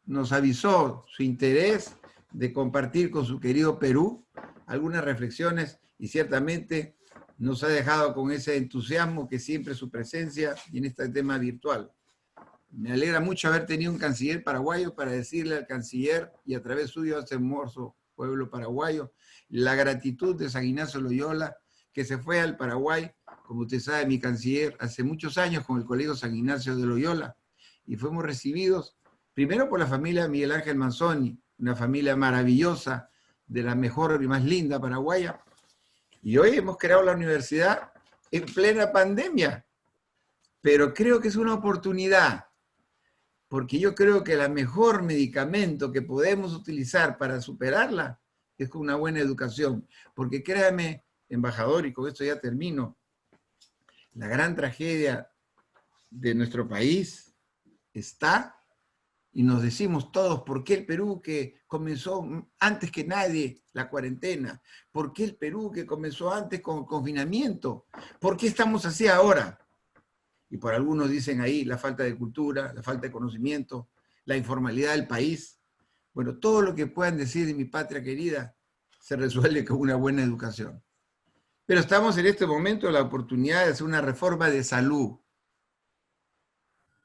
nos avisó su interés de compartir con su querido Perú algunas reflexiones y ciertamente nos ha dejado con ese entusiasmo que siempre su presencia y en este tema virtual. Me alegra mucho haber tenido un canciller paraguayo para decirle al canciller y a través suyo a este hermoso pueblo paraguayo la gratitud de San Ignacio Loyola, que se fue al Paraguay, como usted sabe, mi canciller, hace muchos años con el Colegio San Ignacio de Loyola, y fuimos recibidos primero por la familia Miguel Ángel Manzoni, una familia maravillosa, de la mejor y más linda paraguaya, y hoy hemos creado la universidad en plena pandemia, pero creo que es una oportunidad, porque yo creo que el mejor medicamento que podemos utilizar para superarla es con una buena educación, porque créame, embajador, y con esto ya termino, la gran tragedia de nuestro país está, y nos decimos todos, ¿por qué el Perú que comenzó antes que nadie la cuarentena? ¿Por qué el Perú que comenzó antes con el confinamiento? ¿Por qué estamos así ahora? Y por algunos dicen ahí la falta de cultura, la falta de conocimiento, la informalidad del país. Bueno, todo lo que puedan decir de mi patria querida se resuelve con una buena educación. Pero estamos en este momento en la oportunidad de hacer una reforma de salud.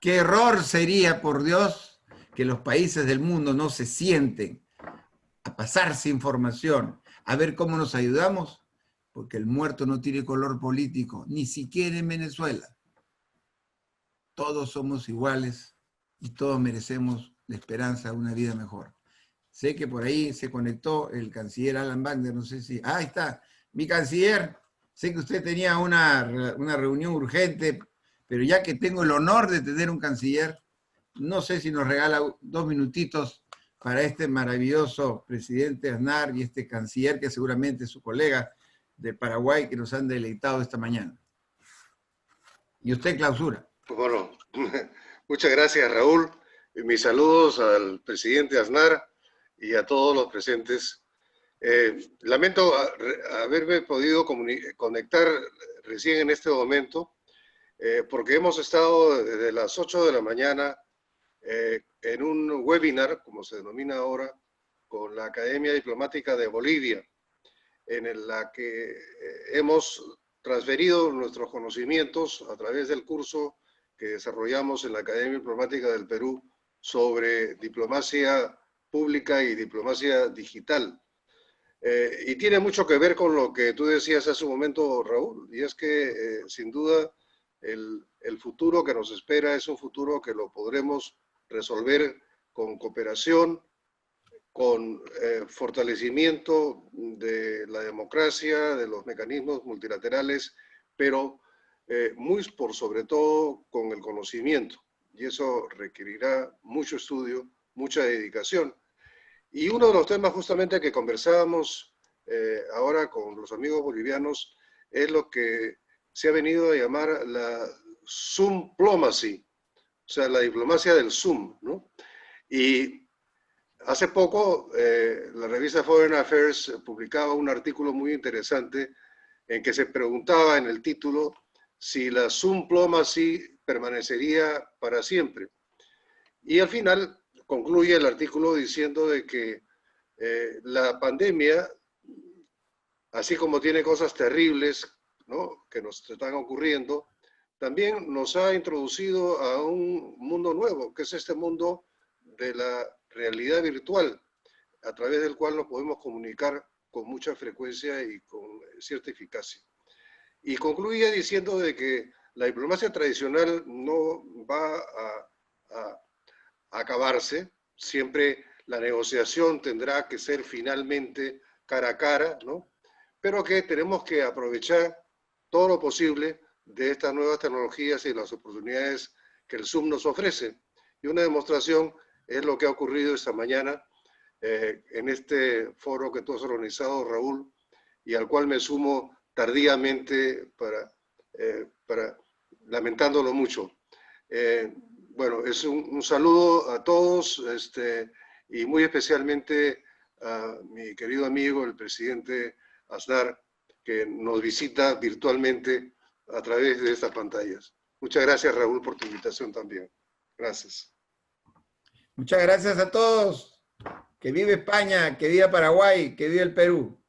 ¿Qué error sería, por Dios, que los países del mundo no se sienten a pasarse información, a ver cómo nos ayudamos? Porque el muerto no tiene color político, ni siquiera en Venezuela. Todos somos iguales y todos merecemos la esperanza de una vida mejor. Sé que por ahí se conectó el canciller Alan Wagner, no sé si... Ah, ahí está, mi canciller. Sé que usted tenía una reunión urgente, pero ya que tengo el honor de tener un canciller, no sé si nos regala 2 minutitos para este maravilloso presidente Aznar y este canciller que seguramente es su colega de Paraguay que nos han deleitado esta mañana. Y usted clausura. Bueno, muchas gracias, Raúl. Mis saludos al presidente Aznar y a todos los presentes. Lamento haberme podido conectar recién en este momento, porque hemos estado desde las 8 de la mañana en un webinar, como se denomina ahora, con la Academia Diplomática de Bolivia, en la que hemos transferido nuestros conocimientos a través del curso que desarrollamos en la Academia Diplomática del Perú sobre diplomacia pública y diplomacia digital. Y tiene mucho que ver con lo que tú decías hace un momento, Raúl, y es que sin duda el futuro que nos espera es un futuro que lo podremos resolver con cooperación, con fortalecimiento de la democracia, de los mecanismos multilaterales, pero muy por sobre todo con el conocimiento. Y eso requerirá mucho estudio, mucha dedicación. Y uno de los temas justamente que conversábamos ahora con los amigos bolivianos es lo que se ha venido a llamar la Zoomplomacy, o sea, la diplomacia del Zoom, ¿no? Y hace poco la revista Foreign Affairs publicaba un artículo muy interesante en que se preguntaba en el título si la Zoomplomacy permanecería para siempre. Y al final concluye el artículo diciendo de que la pandemia, así como tiene cosas terribles, ¿no?, que nos están ocurriendo, también nos ha introducido a un mundo nuevo, que es este mundo de la realidad virtual, a través del cual nos podemos comunicar con mucha frecuencia y con cierta eficacia. Y concluye diciendo de que la diplomacia tradicional no va a acabarse, siempre la negociación tendrá que ser finalmente cara a cara, ¿no? Pero que tenemos que aprovechar todo lo posible de estas nuevas tecnologías y las oportunidades que el Zoom nos ofrece. Y una demostración es lo que ha ocurrido esta mañana en este foro que tú has organizado, Raúl, y al cual me sumo tardíamente lamentándolo mucho. Bueno, es un saludo a todos y muy especialmente a mi querido amigo, el presidente Aznar, que nos visita virtualmente a través de estas pantallas. Muchas gracias, Raúl, por tu invitación también. Gracias. Muchas gracias a todos. Que vive España, que viva Paraguay, que viva el Perú.